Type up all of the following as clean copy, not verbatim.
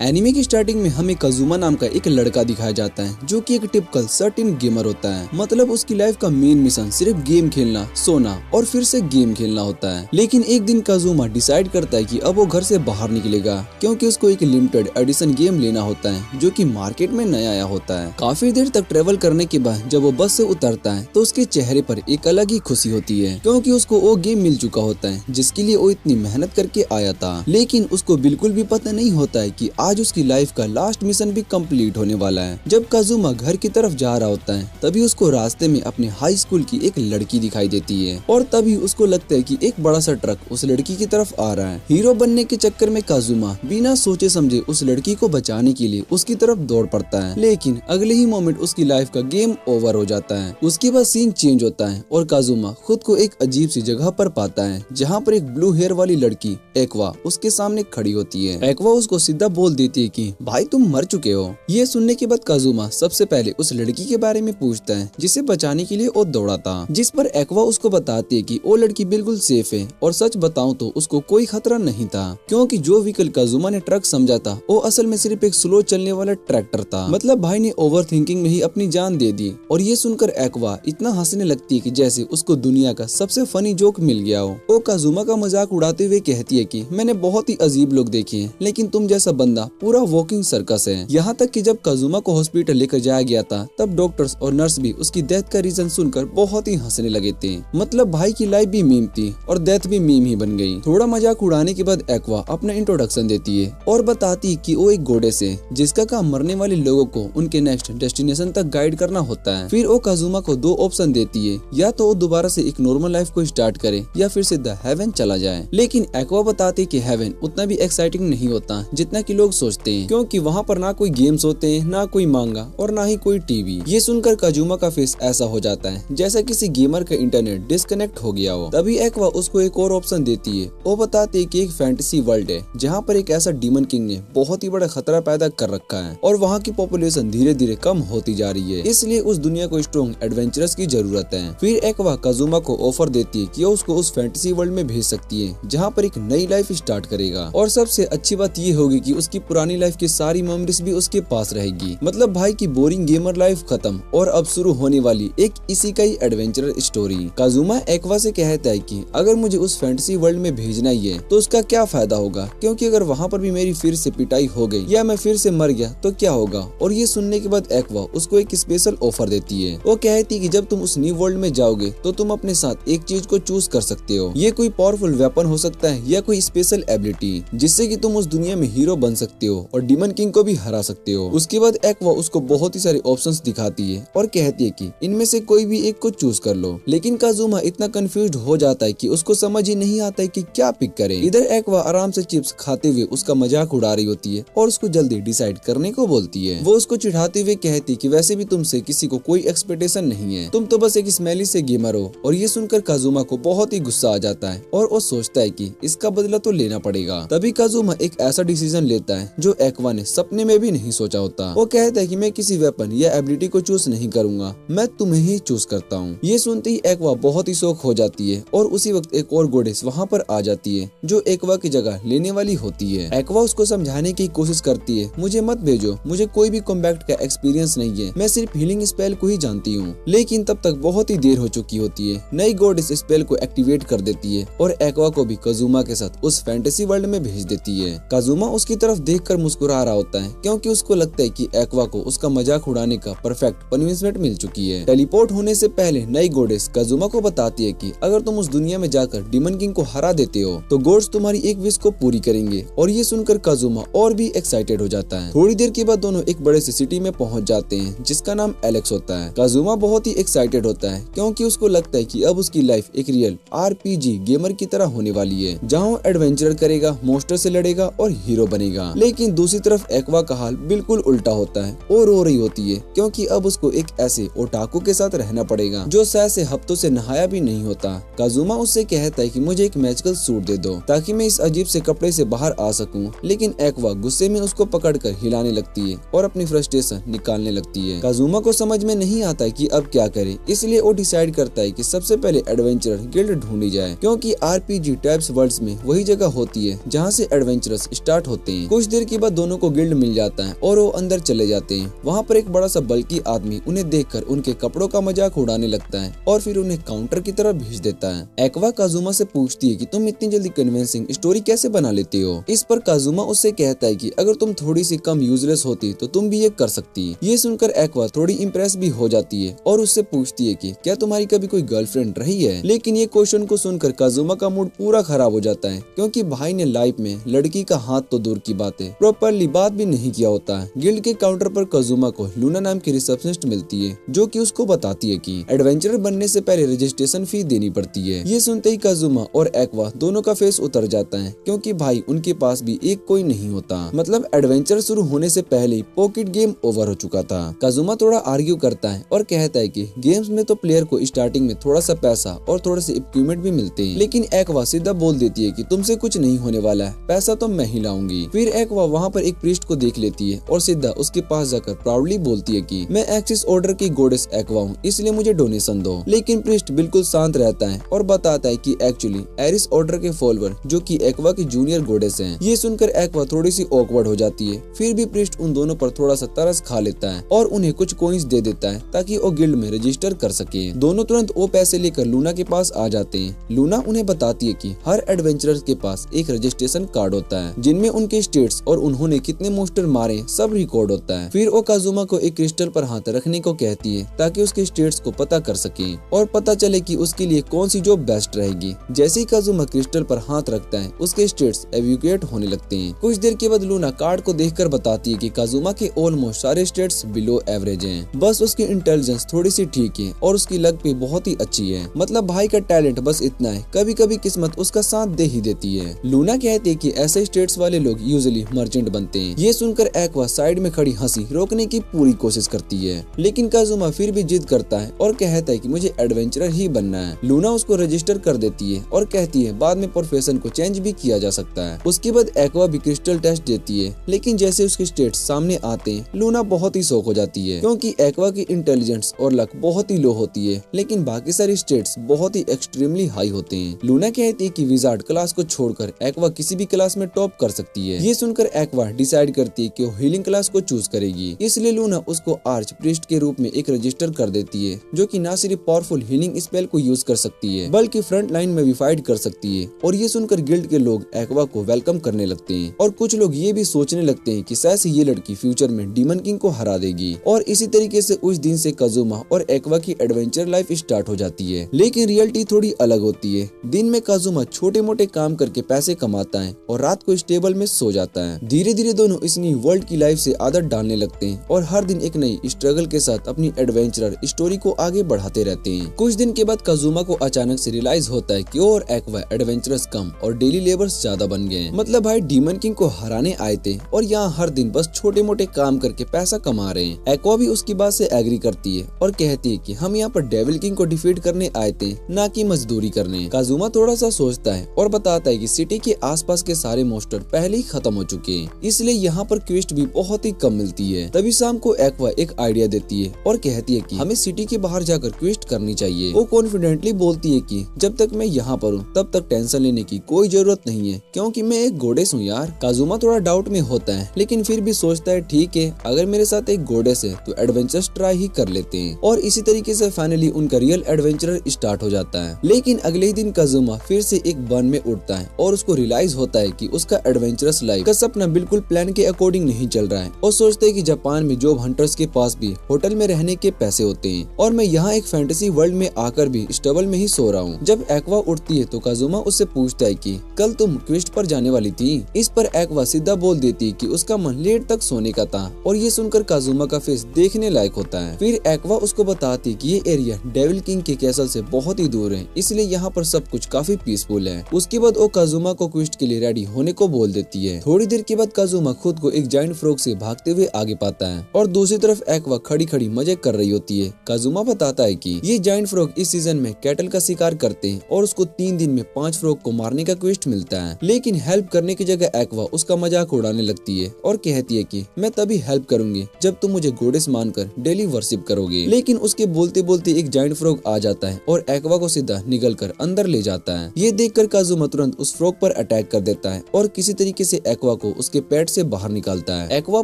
Anime की starting में हमें काजुमा नाम का एक लड़का दिखाया जाता है जो कि एक टिपिकल सर्टेन गेमर होता है। मतलब उसकी लाइफ का मेन मिशन सिर्फ गेम खेलना, सोना और फिर से गेम खेलना होता है। लेकिन एक दिन काजुमा डिसाइड करता है कि अब वो घर से बाहर निकलेगा क्योंकि उसको एक लिमिटेड एडिशन गेम लेना होता है जो कि मार्केट में नया आया होता है। काफी देर तक ट्रेवल करने के बाद जब वो बस से उतरता है तो उसके चेहरे पर एक अलग ही खुशी होती है क्योंकि उसको वो गेम मिल चुका होता है जिसके लिए वो इतनी मेहनत करके आया था। लेकिन उसको बिल्कुल भी पता नहीं होता है कि आज उसकी लाइफ का लास्ट मिशन भी कंप्लीट होने वाला है। जब काजुमा घर की तरफ जा रहा होता है तभी उसको रास्ते में अपने हाई स्कूल की एक लड़की दिखाई देती है और तभी उसको लगता है कि एक बड़ा सा ट्रक उस लड़की की तरफ आ रहा है। हीरो बनने के चक्कर में काजुमा बिना सोचे समझे उस लड़की को बचाने के लिए उसकी तरफ दौड़ पड़ता है। लेकिन अगले ही मोमेंट उसकी लाइफ का गेम ओवर हो जाता है। उसके बाद सीन चेंज होता है और काजुमा खुद को एक अजीब सी जगह पर पाता है जहाँ पर एक ब्लू हेयर वाली लड़की एक्वा उसके सामने खड़ी होती है। एक्वा उसको सीधा बोल देती है कि भाई तुम मर चुके हो। ये सुनने के बाद काजुमा सबसे पहले उस लड़की के बारे में पूछता है जिसे बचाने के लिए वो दौड़ा था, जिस पर एक्वा उसको बताती है कि वो लड़की बिल्कुल सेफ है और सच बताऊं तो उसको कोई खतरा नहीं था क्योंकि जो व्हीकल काजुमा ने ट्रक समझा था वो असल में सिर्फ एक स्लो चलने वाला ट्रैक्टर था। मतलब भाई ने ओवर थिंकिंग में ही अपनी जान दे दी। और ये सुनकर एक्वा इतना हंसने लगती है कि जैसे उसको दुनिया का सबसे फनी जोक मिल गया हो। वो काजुमा का मजाक उड़ाते हुए कहती है कि मैंने बहुत ही अजीब लोग देखे हैं लेकिन तुम जैसा बंदा पूरा वॉकिंग सर्कस है। यहाँ तक कि जब काजुमा को हॉस्पिटल लेकर जाया गया था तब डॉक्टर्स और नर्स भी उसकी डेथ का रीजन सुनकर बहुत ही हंसने लगे थे। मतलब भाई की लाइफ भी मीम थी और डेथ भी मीम ही बन गई। थोड़ा मजाक उड़ाने के बाद एक्वा अपना इंट्रोडक्शन देती है और बताती कि वो एक गोडेस है जिसका काम मरने वाले लोगों को उनके नेक्स्ट डेस्टिनेशन तक गाइड करना होता है। फिर वो काजुमा को दो ऑप्शन देती है, या तो वो दोबारा से एक नॉर्मल लाइफ को स्टार्ट करे या फिर सीधा हेवन चला जाए। लेकिन एक्वा बताती कि हेवन उतना भी एक्साइटिंग नहीं होता जितना कि लोग सोचते हैं क्योंकि वहाँ पर ना कोई गेम्स होते हैं, ना कोई मांगा और ना ही कोई टीवी। ये सुनकर काजुमा का फेस ऐसा हो जाता है जैसा किसी गेमर का इंटरनेट डिस्कनेक्ट हो गया हो। तभी एक्वा उसको एक और ऑप्शन देती है। वो बताती है कि एक फैंटेसी वर्ल्ड है जहाँ पर एक ऐसा डीमन किंग ने बहुत ही बड़ा खतरा पैदा कर रखा है और वहाँ की पॉपुलेशन धीरे धीरे कम होती जा रही है, इसलिए उस दुनिया को स्ट्रॉन्ग एडवेंचरस की जरूरत है। फिर एक्वा काजुमा को ऑफर देती है कि वो उसको उस फैंटेसी वर्ल्ड में भेज सकती है जहाँ पर एक नई लाइफ स्टार्ट करेगा। और सबसे अच्छी बात ये होगी कि उसकी पुरानी लाइफ की सारी मेमोरीज भी उसके पास रहेगी। मतलब भाई की बोरिंग गेमर लाइफ खत्म और अब शुरू होने वाली एक इसी का ही एडवेंचरर स्टोरी। काजुमा एक्वा से कहता है कि अगर मुझे उस फैंटेसी वर्ल्ड में भेजना ही है तो उसका क्या फायदा होगा, क्योंकि अगर वहाँ पर भी मेरी फिर से पिटाई हो गई या मैं फिर से मर गया तो क्या होगा। और ये सुनने के बाद एक्वा उसको एक स्पेशल ऑफर देती है। वो कहती है कि जब तुम उस न्यू वर्ल्ड में जाओगे तो तुम अपने साथ एक चीज को चूज कर सकते हो। ये कोई पावरफुल वेपन हो सकता है या कोई स्पेशल एबिलिटी जिससे कि तुम उस दुनिया में हीरो बन सकते हो और डीमन किंग को भी हरा सकते हो। उसके बाद एक्वा उसको बहुत ही सारे ऑप्शंस दिखाती है और कहती है कि इनमें से कोई भी एक को चूज कर लो। लेकिन काजुमा इतना कंफ्यूज्ड हो जाता है कि उसको समझ ही नहीं आता है कि क्या पिक करे। इधर एक्वा आराम से चिप्स खाते हुए उसका मजाक उड़ा रही होती है और उसको जल्दी डिसाइड करने को बोलती है। वो उसको चिढ़ाते हुए कहती कि वैसे भी तुमसे किसी को कोई एक्सपेक्टेशन नहीं है, तुम तो बस एक स्मेली से गेमर हो। और ये सुनकर काजुमा को बहुत ही गुस्सा आ जाता है और वो सोचता है कि इसका बदला तो लेना पड़ेगा। तभी काजुमा एक ऐसा डिसीजन लेता है जो एक्वा ने सपने में भी नहीं सोचा होता। वो कहता है कि मैं किसी वेपन या एबिलिटी को चूज नहीं करूंगा, मैं तुम्हें ही चूज करता हूँ। ये सुनते ही एक्वा बहुत ही शौक हो जाती है और उसी वक्त एक और गोडेस वहाँ पर आ जाती है जो एक्वा की जगह लेने वाली होती है। एक्वा उसको समझाने की कोशिश करती है, मुझे मत भेजो, मुझे कोई भी कॉम्बैट का एक्सपीरियंस नहीं है, मैं सिर्फ हीलिंग स्पेल को ही जानती हूँ। लेकिन तब तक बहुत ही देर हो चुकी होती है। नई गोडेस स्पेल को एक्टिवेट कर देती है और एक्वा को भी काजुमा के साथ उस फैंटेसी वर्ल्ड में भेज देती है। काजुमा उसकी तरफ देखकर मुस्कुरा रहा होता है क्योंकि उसको लगता है कि एक्वा को उसका मजाक उड़ाने का परफेक्ट पनिशमेंट मिल चुकी है। टेलीपोर्ट होने से पहले नई गोडेस काजुमा को बताती है कि अगर तुम उस दुनिया में जाकर डीमन किंग को हरा देते हो तो गॉड्स तुम्हारी एक विश को पूरी करेंगे। और ये सुनकर काजुमा और भी एक्साइटेड हो जाता है। थोड़ी देर के बाद दोनों एक बड़े से सिटी में पहुंच जाते हैं जिसका नाम एलेक्स होता है। काजुमा बहुत ही एक्साइटेड होता है क्योंकि उसको लगता है कि अब उसकी लाइफ एक रियल RPG गेमर की तरह होने वाली है जहाँ वो एडवेंचर करेगा, मोस्टर से लड़ेगा और हीरो बनेगा। लेकिन दूसरी तरफ एक्वा का हाल बिल्कुल उल्टा होता है। वो रो रही होती है क्योंकि अब उसको एक ऐसे ओटाकू के साथ रहना पड़ेगा जो शायद से हफ्तों से नहाया भी नहीं होता। काजुमा उससे कहता है कि मुझे एक मैजिकल सूट दे दो ताकि मैं इस अजीब से कपड़े से बाहर आ सकूं। लेकिन एक्वा गुस्से में उसको पकड़कर हिलाने लगती है और अपनी फ्रस्ट्रेशन निकालने लगती है। काजुमा को समझ में नहीं आता है कि अब क्या करे, इसलिए वो डिसाइड करता है कि सबसे पहले एडवेंचरर गिल्ड ढूंढी जाए क्योंकि RPG टाइप्स वर्ल्ड्स में वही जगह होती है जहाँ से एडवेंचरस स्टार्ट होते हैं। कुछ देर के बाद दोनों को गिल्ड मिल जाता है और वो अंदर चले जाते हैं। वहाँ पर एक बड़ा सा बल्कि आदमी उन्हें देखकर उनके कपड़ों का मजाक उड़ाने लगता है और फिर उन्हें काउंटर की तरफ भेज देता है। एक्वा काजुमा से पूछती है कि तुम इतनी जल्दी कन्विंसिंग स्टोरी कैसे बना लेते हो। इस पर काजुमा उससे कहता है कि अगर तुम थोड़ी सी कम यूजलेस होती तो तुम भी ये कर सकती। ये सुनकर एक्वा थोड़ी इम्प्रेस भी हो जाती है और उससे पूछती है कि क्या तुम्हारी कभी कोई गर्लफ्रेंड रही है। लेकिन ये क्वेश्चन को सुनकर काजुमा का मूड पूरा खराब हो जाता है, क्योंकि भाई ने लाइफ में लड़की का हाथ तो दूर की बात है प्रॉपरली बात भी नहीं किया होता है। गिल्ड के काउंटर पर काजुमा को लूना नाम की रिसेप्शनिस्ट मिलती है, जो कि उसको बताती है कि एडवेंचरर बनने से पहले रजिस्ट्रेशन फी देनी पड़ती है। ये सुनते ही काजुमा और एक्वा दोनों का फेस उतर जाता है, क्योंकि भाई उनके पास भी एक कोई नहीं होता। मतलब एडवेंचर शुरू होने से पहले ही पॉकेट गेम ओवर हो चुका था। काजुमा थोड़ा आर्ग्यू करता है और कहता है कि गेम्स में तो प्लेयर को स्टार्टिंग में थोड़ा सा पैसा और थोड़े से इक्विपमेंट भी मिलते हैं, लेकिन एक्वा सीधा बोल देती है कि तुमसे कुछ नहीं होने वाला है, पैसा तो मैं ही लाऊंगी। फिर एक्वा वहाँ पर एक प्रीस्ट को देख लेती है और सीधा उसके पास जाकर प्राउडली बोलती है कि मैं एक्सिस ऑर्डर की गॉडेस एक्वा हूँ, इसलिए मुझे डोनेशन दो। लेकिन प्रीस्ट बिल्कुल शांत रहता है और बताता है कि एक्चुअली एरिस ऑर्डर के फॉलोअर जो कि एक्वा की जूनियर गॉडेस हैं। ये सुनकर एक्वा थोड़ी सी ऑकवर्ड हो जाती है। फिर भी प्रीस्ट उन दोनों पर थोड़ा सा तरस खा लेता है और उन्हें कुछ कॉइंस दे देता है ताकि वो गिल्ड में रजिस्टर कर सके। दोनों तुरंत वो पैसे लेकर लूना के पास आ जाते हैं। लूना उन्हें बताती है कि हर एडवेंचरर के पास एक रजिस्ट्रेशन कार्ड होता है, जिनमें उनके स्टेट्स और उन्होंने कितने मोस्टर मारे सब रिकॉर्ड होता है। फिर वो काजुमा को एक क्रिस्टल पर हाथ रखने को कहती है ताकि उसके स्टेट्स को पता कर सके और पता चले कि उसके लिए कौन सी जॉब बेस्ट रहेगी। जैसे ही काजुमा क्रिस्टल पर हाथ रखता है, उसके स्टेट्स एवोक्यूएट होने लगते हैं। कुछ देर के बाद लूना कार्ड को देखकर बताती है कि काजुमा के ऑलमोस्ट सारे स्टेट्स बिलो एवरेज हैं, बस उसकी इंटेलिजेंस थोड़ी सी ठीक है और उसकी लक भी बहुत ही अच्छी है। मतलब भाई का टैलेंट बस इतना है, कभी कभी किस्मत उसका साथ दे ही देती है। लूना कहती है कि ऐसे स्टेट्स वाले लोग यूजुअली मर्चेंट बनते हैं। ये सुनकर एक्वा साइड में खड़ी हंसी रोकने की पूरी कोशिश करती है, लेकिन काजुमा फिर भी जिद करता है और कहता है कि मुझे एडवेंचरर ही बनना है। लूना उसको रजिस्टर कर देती है और कहती है बाद में प्रोफेशन को चेंज भी किया जा सकता है। उसके बाद एक्वा भी क्रिस्टल टेस्ट देती है, लेकिन जैसे उसके स्टेट्स सामने आते हैं, लूना बहुत ही शॉक हो जाती है, क्योंकि एक्वा की इंटेलिजेंस और लक बहुत ही लो होती है, लेकिन बाकी सारी स्टेट्स बहुत ही एक्सट्रीमली हाई होते हैं। लूना कहती है कि विजार्ड क्लास को छोड़कर एक्वा किसी भी क्लास में टॉप कर सकती है। ये सुनकर एक्वा डिसाइड करती है कि वो हीलिंग क्लास को चूज करेगी, इसलिए लूना उसको आर्च प्रीस्ट के रूप में एक रजिस्टर कर देती है, जो कि न सिर्फ पावरफुल हीलिंग स्पेल को यूज कर सकती है बल्कि फ्रंट लाइन में भी फाइट कर सकती है। और ये सुनकर गिल्ड के लोग एक्वा को वेलकम करने लगते हैं और कुछ लोग ये भी सोचने लगते हैं कि शायद से ये लड़की फ्यूचर में डीमन किंग को हरा देगी। और इसी तरीके से उस दिन से काजुमा और एक्वा की एडवेंचर लाइफ स्टार्ट हो जाती है। लेकिन रियलिटी थोड़ी अलग होती है। दिन में काजुमा छोटे मोटे काम करके पैसे कमाता है और रात को स्टेबल में सो जाता है। धीरे धीरे दोनों इस न्यू वर्ल्ड की लाइफ से आदत डालने लगते हैं और हर दिन एक नई स्ट्रगल के साथ अपनी एडवेंचरर स्टोरी को आगे बढ़ाते रहते हैं। कुछ दिन के बाद काजुमा को अचानक से रियलाइज होता है कि वो और एक्वा एडवेंचरस कम और डेली लेबर्स ज्यादा बन गए। मतलब भाई डीमन किंग को हराने आए थे और यहाँ हर दिन बस छोटे मोटे काम करके पैसा कमा रहे हैं। एक्वा भी उसकी बात से एग्री करती है और कहती है कि हम यहाँ पर डेविल किंग को डिफीट करने आए थे, ना कि मजदूरी करने। काजुमा थोड़ा सा सोचता है और बताता है कि सिटी के आसपास के सारे मोस्टर पहले ही खत्म हो चुके हैं, इसलिए यहाँ पर क्वेस्ट भी बहुत ही कम मिलती है। तभी शाम को एक्वा एक आइडिया देती है और कहती है कि हमें सिटी के बाहर जाकर क्वेस्ट करनी चाहिए। वो कॉन्फिडेंटली बोलती है कि जब तक मैं यहाँ पर हूँ तब तक टेंशन लेने की कोई जरूरत नहीं है, क्योंकि मैं एक गॉडेस हूँ यार। काजुमा थोड़ा डाउट में होता है, लेकिन फिर भी सोचता है ठीक है, अगर मेरे साथ एक गॉडेस है तो एडवेंचर्स ट्राई ही कर लेते हैं। और इसी तरीके से फाइनली उनका रियल एडवेंचर स्टार्ट हो जाता है। लेकिन अगले ही दिन काजुमा फिर से एक बर्न में उठता है और उसको रियलाइज होता है कि उसका एडवेंचरस लाइफ का सपना बिल्कुल प्लान के अकॉर्डिंग नहीं चल रहा है। और सोचते है कि जापान में जॉब हंटर्स के पास भी होटल में रहने के पैसे होते हैं और मैं यहाँ एक फैंटेसी वर्ल्ड में आकर भी स्टबल में ही सो रहा हूँ। जब एक्वा उठती है तो काजुमा उससे पूछता है कि कल तुम क्वेस्ट पर जाने वाली थी। इस पर एक्वा सीधा बोल देती है कि उसका मन लेट तक सोने का था और ये सुनकर काजुमा का फेस देखने लायक होता है। फिर एक्वा उसको बताती कि ये एरिया डेविल किंग के कैसल से बहुत ही दूर है, इसलिए यहाँ पर सब कुछ काफी पीसफुल है। उसके बाद वो काजुमा को क्वेस्ट के लिए रेडी होने को बोल देती है। थोड़ी देर के बाद काजुमा खुद को एक जायंट फ्रॉग से भागते हुए आगे पाता है और दूसरी तरफ एक्वा खड़ी खड़ी मजे कर रही होती है। काजुमा बताता है कि ये जायंट फ्रॉग इस सीजन में कैटल का शिकार करते हैं और उसको 3 दिन में 5 फ्रॉग को मारने का क्वेस्ट मिलता है। लेकिन हेल्प करने की जगह एक्वा उसका मजाक उड़ाने लगती है और कहती है कि मैं तभी हेल्प करूंगी जब तुम मुझे गॉडेस मानकर डेली वर्शिप करोगे। लेकिन उसके बोलते बोलते एक जायंट फ्रॉग आ जाता है और एक्वा को सीधा निगल कर अंदर ले जाता है। ये देखकर काजुमा तुरंत उस फ्रॉग पर अटैक कर देता है और किसी तरीके से एक्वा को उसके पेट से बाहर निकालता है। एक्वा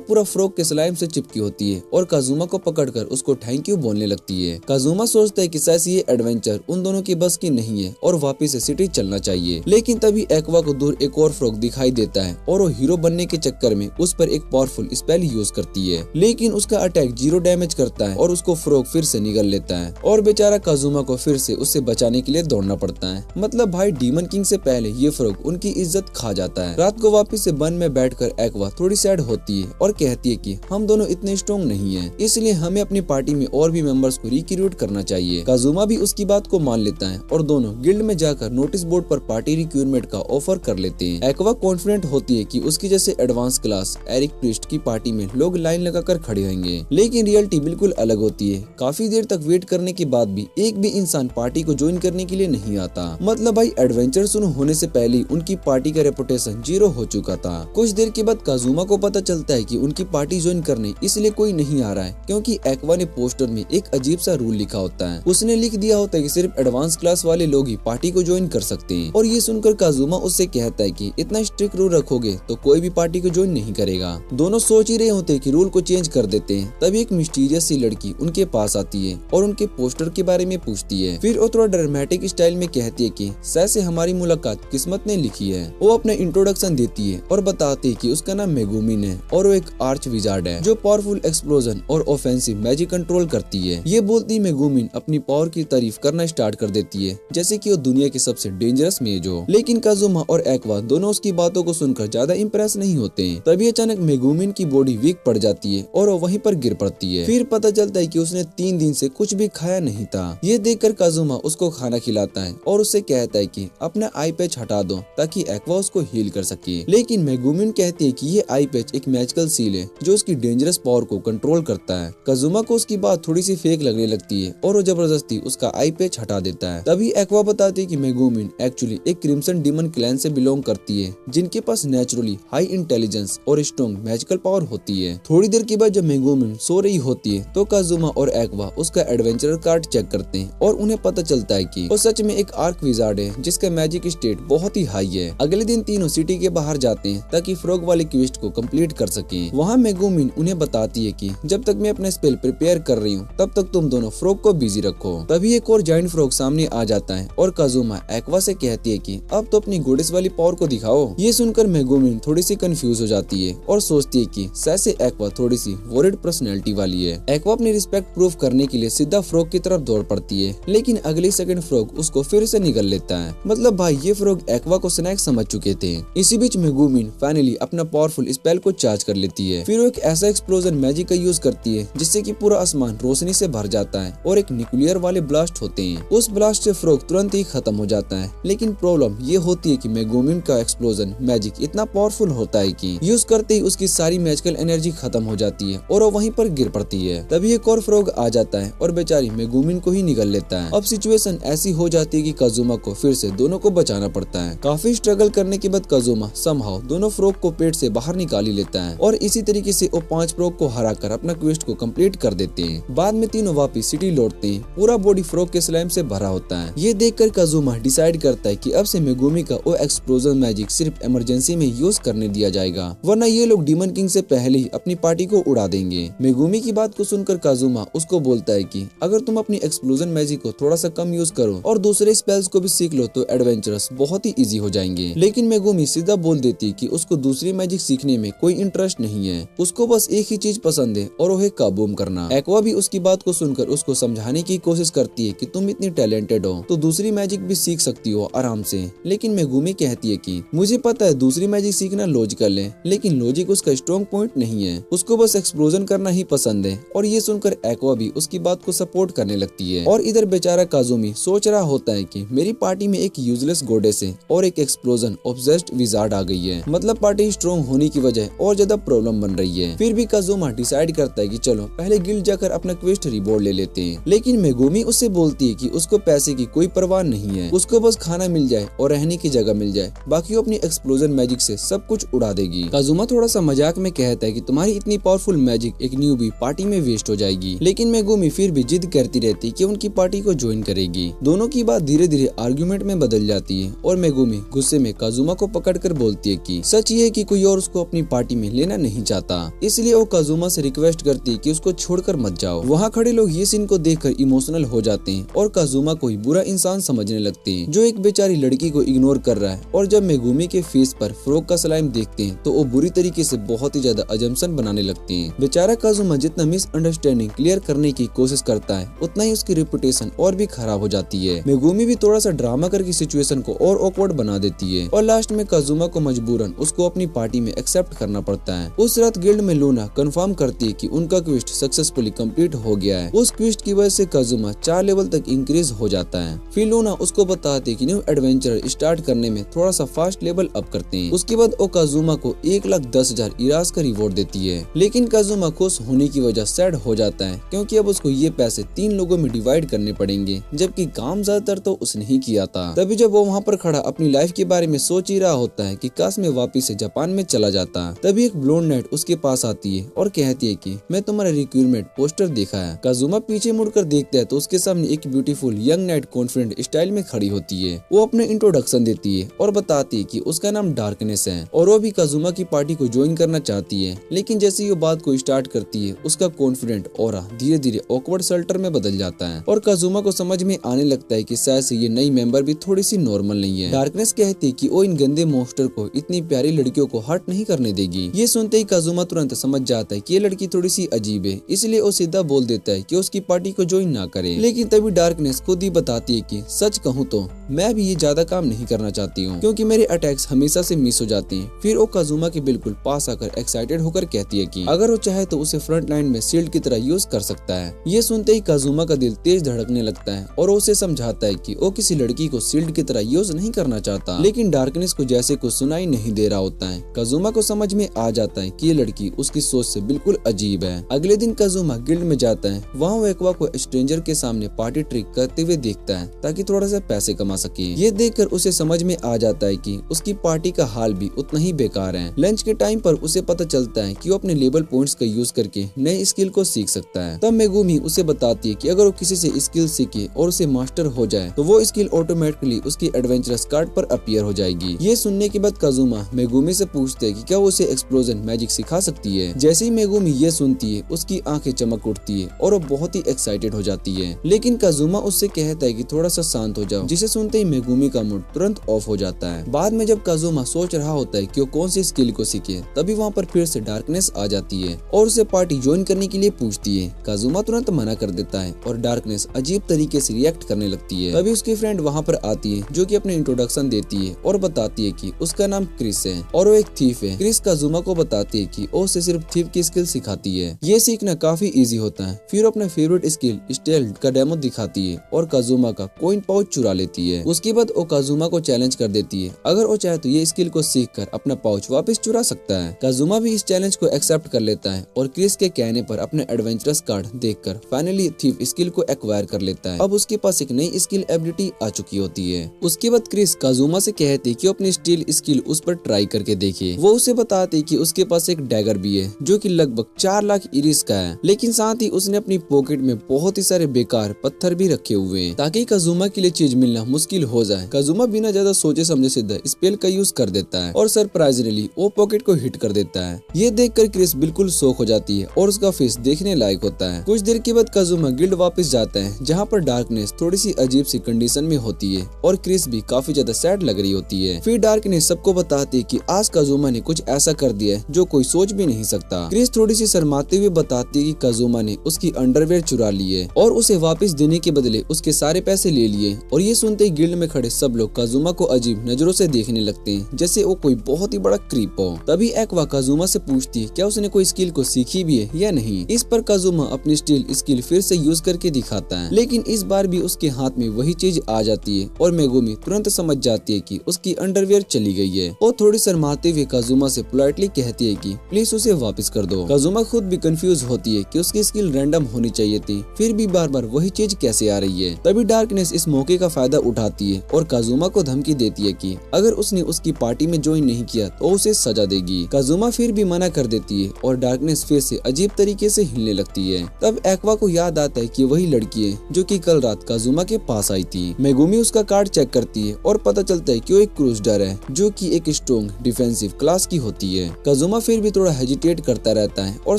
पूरा फ्रॉग के स्लाइम से चिपकी होती है और काजुमा को पकड़कर उसको थैंक यू बोलने लगती है। काजुमा सोचता है कि शायद ये एडवेंचर उन दोनों की बस की नहीं है और वापिस से सिटी चलना चाहिए। लेकिन तभी एक्वा को दूर एक और फ्रॉग दिखाई देता है और वो हीरो बनने के चक्कर में उस पर एक पावरफुल स्पेल यूज करती है, लेकिन उसका अटैक 0 डैमेज करता है और उसको फ्रॉग फिर से निगल लेता है और बेचारा काजुमा को फिर से उससे बचाने के लिए दौड़ना पड़ता है। मतलब भाई डीमन किंग से पहले ये फ्रॉग उनकी इज्जत खा जाता है। रात को वापिस से वन में बैठकर एक्वा थोड़ी सैड होती है और कहती है कि हम दोनों इतने स्ट्रॉन्ग नहीं है, इसलिए हमें अपनी पार्टी में और भी मेंबर्स को रिक्रूट करना चाहिए। काजुमा भी उसकी बात को मान लेता है और दोनों गिल्ड में जाकर नोटिस बोर्ड पर पार्टी रिक्रूटमेंट का ऑफर कर लेते हैं। एक्वा कॉन्फिडेंट होती है कि उसकी जैसे एडवांस क्लास एरिक प्रीस्ट की पार्टी में लोग लाइन लगाकर खड़े होंगे, लेकिन रियलिटी बिल्कुल अलग होती है। काफी देर तक वेट करने के बाद भी एक भी इंसान पार्टी को ज्वाइन करने के लिए नहीं आता। मतलब भाई एडवेंचर शुरू होने से पहले उनकी पार्टी का रेपुटेशन 0 हो चुका था। कुछ देर के बाद काजुमा को पता चलता है कि उनकी पार्टी ज्वाइन करने इसलिए कोई नहीं आ रहा है क्योंकि एक्वा ने पोस्टर में एक अजीब सा रूल लिखा होता है। उसने लिख दिया होता है कि सिर्फ एडवांस क्लास वाले लोग ही पार्टी को ज्वाइन कर सकते हैं और ये सुनकर काजुमा उससे कहता है कि इतना स्ट्रिक्ट रूल रखोगे तो कोई भी पार्टी को ज्वाइन नहीं करेगा। दोनों सोच ही रहे होते हैं कि रूल को चेंज कर देते हैं, तभी एक मिस्टीरियस सी लड़की उनके पास आती है और उनके पोस्टर के बारे में पूछती है। फिर वो थोड़ा ड्रामेटिक स्टाइल में कहती है कि शायद से हमारी मुलाकात किस्मत ने लिखी है। वो अपना इंट्रोडक्शन देती है और बताती है कि उसका नाम मेगुमिन है और वो एक आर्च विजार्ड है जो पावरफुल एक्सप्लोजन और ऑफेंसिव मैजिक कंट्रोल करती है। ये बोलती मेगुमिन अपनी पावर की तारीफ करना स्टार्ट कर देती है जैसे कि वो दुनिया की सबसे डेंजरस मेज हो। लेकिन काजुमा और एक्वा दोनों उसकी बातों को सुनकर ज्यादा इंप्रेस नहीं होते हैं। तभी अचानक मेगुमिन की बॉडी वीक पड़ जाती है और वो वहीं पर गिर पड़ती है। फिर पता चलता है कि उसने 3 दिन से कुछ भी खाया नहीं था। ये देखकर काजुमा उसको खाना खिलाता है और उससे कहता है कि अपना आई पैच हटा दो ताकि एक्वा उसको हील कर सके। लेकिन मेगुमिन कहती है कि ये आई पैच एक मैजिकल सील है जो उसकी डेंजरस पावर को कंट्रोल करता है। काजुमा को उसकी बात थोड़ी सी फेक लगने लगती है और वो जबरदस्ती उसका आई पैच हटा देता है। तभी एक्वा बताती है कि मेगुमिन एक्चुअली एक क्रिम्सन डीमन क्लैन से बिलोंग करती है जिनके पास नेचुरली हाई इंटेलिजेंस और स्ट्रॉन्ग मैजिकल पावर होती है। थोड़ी देर के बाद जब मेगुमिन सो रही होती है तो काजुमा और एक्वा उसका एडवेंचर कार्ड चेक करते हैं और उन्हें पता चलता है कि वो सच में एक आर्क विजार्ड है जिसका मैजिक स्टेट बहुत ही हाई है। अगले दिन तीनों सिटी के बाहर जाते हैं ताकि फ्रॉग वाले क्वेस्ट को कंप्लीट कर सकें। वहाँ मेगुमिन उन्हें बताती है कि जब तक मैं अपना स्पेल प्रिपेयर कर रही हूँ तब तक तुम दोनों फ्रॉग को बिजी रखो। तभी एक और जायंट फ्रॉग सामने आ जाता है और काजुमा एक्वा से कहती है कि अब तो अपनी गोडेस वाली पावर को दिखाओ। ये सुनकर मेगुमिन थोड़ी सी कंफ्यूज हो जाती है और सोचती है कि शायद से एक्वा थोड़ी सी वॉरिड पर्सनैलिटी वाली है। एक्वा अपनी रिस्पेक्ट प्रूफ करने के लिए सीधा फ्रॉग की तरफ दौड़ पड़ती है, लेकिन अगली सेकंड फ्रॉग उसको फिर से निगल लेता है। मतलब भाई ये फ्रॉग एक्वा को स्नैक समझ चुके थे। इसी बीच मेगुमिन फाइनली अपना पावरफुल स्पेल को चार्ज कर लेती है। फिर वो एक ऐसा एक्सप्लोजन मैजिक का यूज करती है जिससे कि पूरा आसमान रोशनी से भर जाता है और एक न्यूक्लियर वाले ब्लास्ट होते हैं। उस ब्लास्ट से फ्रॉग तुरंत ही खत्म हो जाता है, लेकिन प्रॉब्लम ये होती है कि मेगुमिन का एक्सप्लोजन मैजिक इतना पावरफुल होता है कि यूज करते ही उसकी सारी मैजिकल एनर्जी खत्म हो जाती है और वो वहीं पर गिर पड़ती है। तभी एक और फ्रॉग आ जाता है और बेचारी मेगुमिन को ही निगल लेता है। अब सिचुएशन ऐसी हो जाती है कि काजुमा को फिर से दोनों को बचाना पड़ता है। काफी स्ट्रगल करने के बाद काजुमा समहाउ दोनों फ्रॉग को पेट से बाहर निकाल ही लेता है और इसी तरीके से वो 5 फ्रॉग को हराकर अपना क्वेस्ट को कंप्लीट कर देते हैं। बाद में तीनों वापिस सिटी लौटते हैं। पूरा बॉडी फ्रॉग के स्लाइम से भरा होता है। ये देखकर काजुमा डिसाइड करता है कि अब से मेगुमी का वो एक्सप्लोजन मैजिक सिर्फ इमरजेंसी में यूज करने दिया जाएगा, वरना ये लोग डीमन किंग से पहले ही अपनी पार्टी को उड़ा देंगे। मेगुमी की बात को सुनकर काजुमा उसको बोलता है कि अगर तुम अपनी एक्सप्लोजन मैजिक को थोड़ा सा कम यूज करो और दूसरे स्पेल्स को भी सीख लो तो एडवेंचरस बहुत ही इजी हो जाएंगे। लेकिन मेगुमी सीधा बोल देती कि उसको दूसरी मैजिक सीखने में कोई इंटरेस्ट नहीं है, उसको बस एक ही चीज पसंद है और वो है काबूम करना। एक्वा भी उसकी बात को सुनकर उसको समझाने की कोशिश करती है कि तुम इतनी टैलेंटेड हो तो दूसरी मैजिक भी सीख सकती हो आराम से। लेकिन मेगुमी कहती है कि मुझे पता है दूसरी मैजिक सीखना लॉजिकल है, लेकिन लॉजिक उसका स्ट्रॉन्ग पॉइंट नहीं है, उसको बस एक्सप्लोजन करना ही पसंद है। और ये सुनकर एक्वा भी उसकी बात को सपोर्ट करने लगती है। और इधर बेचारा काजुमी सोच रहा होता है कि मेरी पार्टी में एक यूजलेस गोडेस है और एक एक्सप्लोजन ऑब्सेस्ड विजार्ड आ गई है, मतलब पार्टी स्ट्रॉन्ग होने की वजह और ज्यादा प्रॉब्लम बन रही है। फिर भी काजुमा डिसाइड करता है कि चलो पहले गिल्ड जाकर अपना क्वेस्ट रिवॉर्ड ले लेते हैं। लेकिन मेगुमी उससे बोलती है कि उसको पैसे की कोई परवाह नहीं है, उसको बस खाना मिल जाए और रहने की जगह मिल जाए, बाकी वो अपनी एक्सप्लोजन मैजिक से सब कुछ उड़ा देगी। काजुमा थोड़ा सा मजाक में कहता है कि तुम्हारी इतनी पावरफुल मैजिक एक न्यूबी पार्टी में वेस्ट हो जाएगी। लेकिन मेगुमी फिर भी जिद करती रहती कि उनकी पार्टी को ज्वाइन करेगी। दोनों की बात धीरे धीरे आर्गुमेंट में बदल जाती है और मेगुमी गुस्से में काजुमा को पकड़कर बोलती है कि सच सच ये है कि कोई और उसको अपनी पार्टी में लेना नहीं चाहता, इसलिए वो काजुमा से रिक्वेस्ट करती है कि उसको छोड़कर मत जाओ। वहाँ खड़े लोग ये सीन को देखकर इमोशनल हो जाते हैं और काजुमा को ही बुरा इंसान समझने लगते हैं जो एक बेचारी लड़की को इग्नोर कर रहा है। और जब मेगुमी के फेस पर फ्रॉग का स्लाइम देखते हैं तो वो बुरी तरीके से बहुत ही ज्यादा अजम्पशन बनाने लगते हैं। बेचारा काजुमा जितना मिसअंडरस्टैंडिंग क्लियर करने की कोशिश करता है उतना ही उसकी रेपुटेशन और भी खराब हो जाती है। मेगुमी भी थोड़ा सा ड्रामा करके सिचुएशन को और ऑकवर्ड बना देती है और लास्ट में काजुमा को मजबूरन उसको अपनी पार्टी में एक्सेप्ट करना पड़ता है। उस रात गिल्ड में लूना कंफर्म करती है कि उनका क्वेस्ट सक्सेसफुली कंप्लीट हो गया है। उस क्वेस्ट की वजह से काजुमा 4 लेवल तक इंक्रीज हो जाता है। फिर लूना उसको बताती है कि न्यू एडवेंचर स्टार्ट करने में थोड़ा सा फास्ट लेवल अप करते हैं। उसके बाद वो काजुमा को 1,10,000 इरास का रिवॉर्ड देती है, लेकिन काजुमा खुश होने की वजह सैड हो जाता है क्योंकि अब उसको ये पैसे 3 लोगों में डिवाइड करने पड़ेंगे, जबकि काम ज्यादातर तो उसने ही किया था। तभी जब वो वहाँ पर खड़ा अपनी लाइफ के बारे में सोच ही रहा होता है कि काश मैं वापिस से जापान में चला जाता। तभी एक ब्लोंड नाइट उसके पास आती है और कहती है कि मैं तुम्हारा रिक्रूटमेंट पोस्टर देखा है। काजुमा पीछे मुड़कर देखता है तो उसके सामने एक beautiful young night confident style में खड़ी होती है। वो अपने इंट्रोडक्शन देती है और बताती है कि उसका नाम डार्कनेस है और वो भी काजुमा की पार्टी को ज्वाइन करना चाहती है। लेकिन जैसे ही वो बात को स्टार्ट करती है उसका कॉन्फिडेंट ऑरा धीरे धीरे ऑकवर्ड शेल्टर में बदल जाता है और काजुमा को समझ में आने लगता है कि शायद से ये नई मेंबर भी थोड़ी सी नॉर्मल नहीं है। डार्कनेस कहती है कि वो इन गंदे मॉन्स्टर को इतनी प्यारी लड़कियों को हर्ट नहीं करने देगी। ये सुनते ही काजुमा तुरंत समझ जाता है कि ये लड़की थोड़ी सी अजीब है, इसलिए वो सीधा बोल देता है कि उसकी पार्टी को ज्वाइन ना करे। लेकिन तभी डार्कनेस खुद ही बताती है कि सच कहूँ तो मैं भी ये ज्यादा काम नहीं करना चाहती हूँ क्योंकि मेरे अटैक्स हमेशा से मिस हो जाती हैं। फिर वो काजुमा के बिल्कुल पास आकर एक्साइटेड होकर कहती है कि अगर वो चाहे तो उसे फ्रंट लाइन में शील्ड की तरह यूज कर सकता है। ये सुनते ही काजुमा का दिल तेज धड़कने लगता है और उसे समझाता है कि वो किसी लड़की को शील्ड की तरह यूज नहीं करना चाहता, लेकिन डार्कनेस को जैसे कुछ सुनाई नहीं दे रहा होता है। काजुमा को समझ में आ जाता है कि ये लड़की उसकी सोच से बिल्कुल अजीब है। अगले दिन काजुमा गिल्ड में जाता है। वहाँ वो एक्वा को स्ट्रेंजर के सामने पार्टी ट्रिक करते हुए देखता है ताकि थोड़ा सा पैसे कमा सके। ये देखकर उसे समझ में आ जाता है कि उसकी पार्टी का हाल भी उतना ही बेकार है। लंच के टाइम पर उसे पता चलता है कि वो अपने लेवल पॉइंट्स का यूज करके नए स्किल को सीख सकता है। तब मेगुमी उसे बताती है कि अगर वो किसी से स्किल सीखे और उसे मास्टर हो जाए तो वो स्किल ऑटोमेटिकली उसकी एडवेंचरस कार्ड पर अपीयर हो जाएगी। ये सुनने के बाद काजुमा मेगुमी से पूछते है कि क्या वो उसे एक्सप्लोजन मैजिक सिखा सकती है। जैसे ही मेगुमी ये सुनती है उसकी आंखें चमक उठती है और वो बहुत ही एक्साइटेड हो जाती है, लेकिन काजुमा उससे कहता है कि थोड़ा सा शांत हो जाओ, जिसे सुनते ही मेगुमी का मूड तुरंत ऑफ हो जाता है। बाद में जब काजुमा सोच रहा होता है कि वो कौन सी स्किल को सीखे तभी वहाँ पर फिर से डार्कनेस आ जाती है और उसे पार्टी ज्वाइन करने के लिए पूछती है। काजुमा तुरंत मना कर देता है और डार्कनेस अजीब तरीके से रिएक्ट करने लगती है। तभी उसकी फ्रेंड वहाँ पर आती है जो कि अपने इंट्रोडक्शन देती है और बताती है कि उसका नाम क्रिस है और वो एक थीफ है। क्रिस काजुमा को बताती है कि वो उसे सिर्फ थीफ की स्किल सिखाती है। ये सीखना काफी इजी होता है। फिर अपना फेवरेट स्किल स्टेल्थ का डेमो दिखाती है और काजुमा का कॉइन पाउच चुरा लेती है। उसके बाद वो काजुमा को चैलेंज कर देती है, अगर वो चाहे तो ये स्किल को सीखकर अपना पाउच वापस चुरा सकता है। काजुमा भी इस चैलेंज को एक्सेप्ट कर लेता है और क्रिस के कहने पर अपने एडवेंचरस कार्ड देखकर फाइनली थीफ स्किल को एक्वायर कर लेता है। अब उसके पास एक नई स्किल एबिलिटी आ चुकी होती है। उसके बाद क्रिस काजुमा से कहती है कि अपनी स्टील स्किल उस पर ट्राई करके देखे। वो उसे बताती कि उसके पास एक डैगर भी है जो कि लगभग 4 लाख इरिस का है, लेकिन साथ ही उसने अपनी पॉकेट में बहुत ही सारे बेकार पत्थर भी रखे हुए हैं ताकि काजुमा के लिए चीज मिलना मुश्किल हो जाए। काजुमा बिना ज्यादा सोचे समझे सीधा स्पेल का यूज कर देता है और सरप्राइजली वो पॉकेट को हिट कर देता है। ये देखकर क्रिस बिल्कुल शॉक हो जाती है और उसका फेस देखने लायक होता है। कुछ देर के बाद काजुमा गिल्ड वापस जाता है जहाँ पर डार्कनेस थोड़ी सी अजीब सी कंडीशन में होती है और क्रिस भी काफी ज्यादा सैड लग रही होती है। फिर डार्कनेस सबको बताती है कि आज काजुमा ने कुछ ऐसा कर दिया है जो कोई सोच भी नहीं सकता। क्रिस थोड़ी सी शर्माते हुए बताती है कि काजुमा ने उसकी अंडरवेयर चुरा ली है और उसे वापस देने के बदले उसके सारे पैसे ले लिए। और ये सुनते ही गिल्ड में खड़े सब लोग काजुमा को अजीब नजरों से देखने लगते हैं जैसे वो कोई बहुत ही बड़ा क्रीप हो। तभी एक्वा काजुमा से पूछती है क्या उसने कोई स्किल को सीखी भी है या नहीं। इस पर काजुमा अपनी स्टील स्किल फिर से यूज करके दिखाता है, लेकिन इस बार भी उसके हाथ में वही चीज आ जाती है और मेगुमी तुरंत समझ जाती है कि उसकी अंडरवेयर चली गई है। वो थोड़ी शर्माते हुए काजुमा से पोलाइटली कहती है कि प्लीज उसे वापस कर दो। काजुमा खुद भी कंफ्यूज होती है कि उसकी स्किल रैंडम होनी चाहिए थी, फिर भी बार बार वही चीज कैसे आ रही है। तभी डार्कनेस इस मौके का फायदा उठाती है और काजुमा को धमकी देती है कि अगर उसने उसकी पार्टी में ज्वाइन नहीं किया तो उसे सजा देगी। काजुमा फिर भी मना कर देती है और डार्कनेस फिर से अजीब तरीके से हिलने लगती है। तब एक्वा को याद आता है कि वही लड़की है जो कि कल रात काजुमा के पास आई थी। मेगुमी उसका कार्ड चेक करती है और पता चलता है कि वो एक क्रूजडर है जो कि एक स्ट्रॉन्ग स्ट्रॉन्ग डिफेंसिव क्लास की होती है। काजुमा फिर भी थोड़ा हेजिटेट करता रहता है और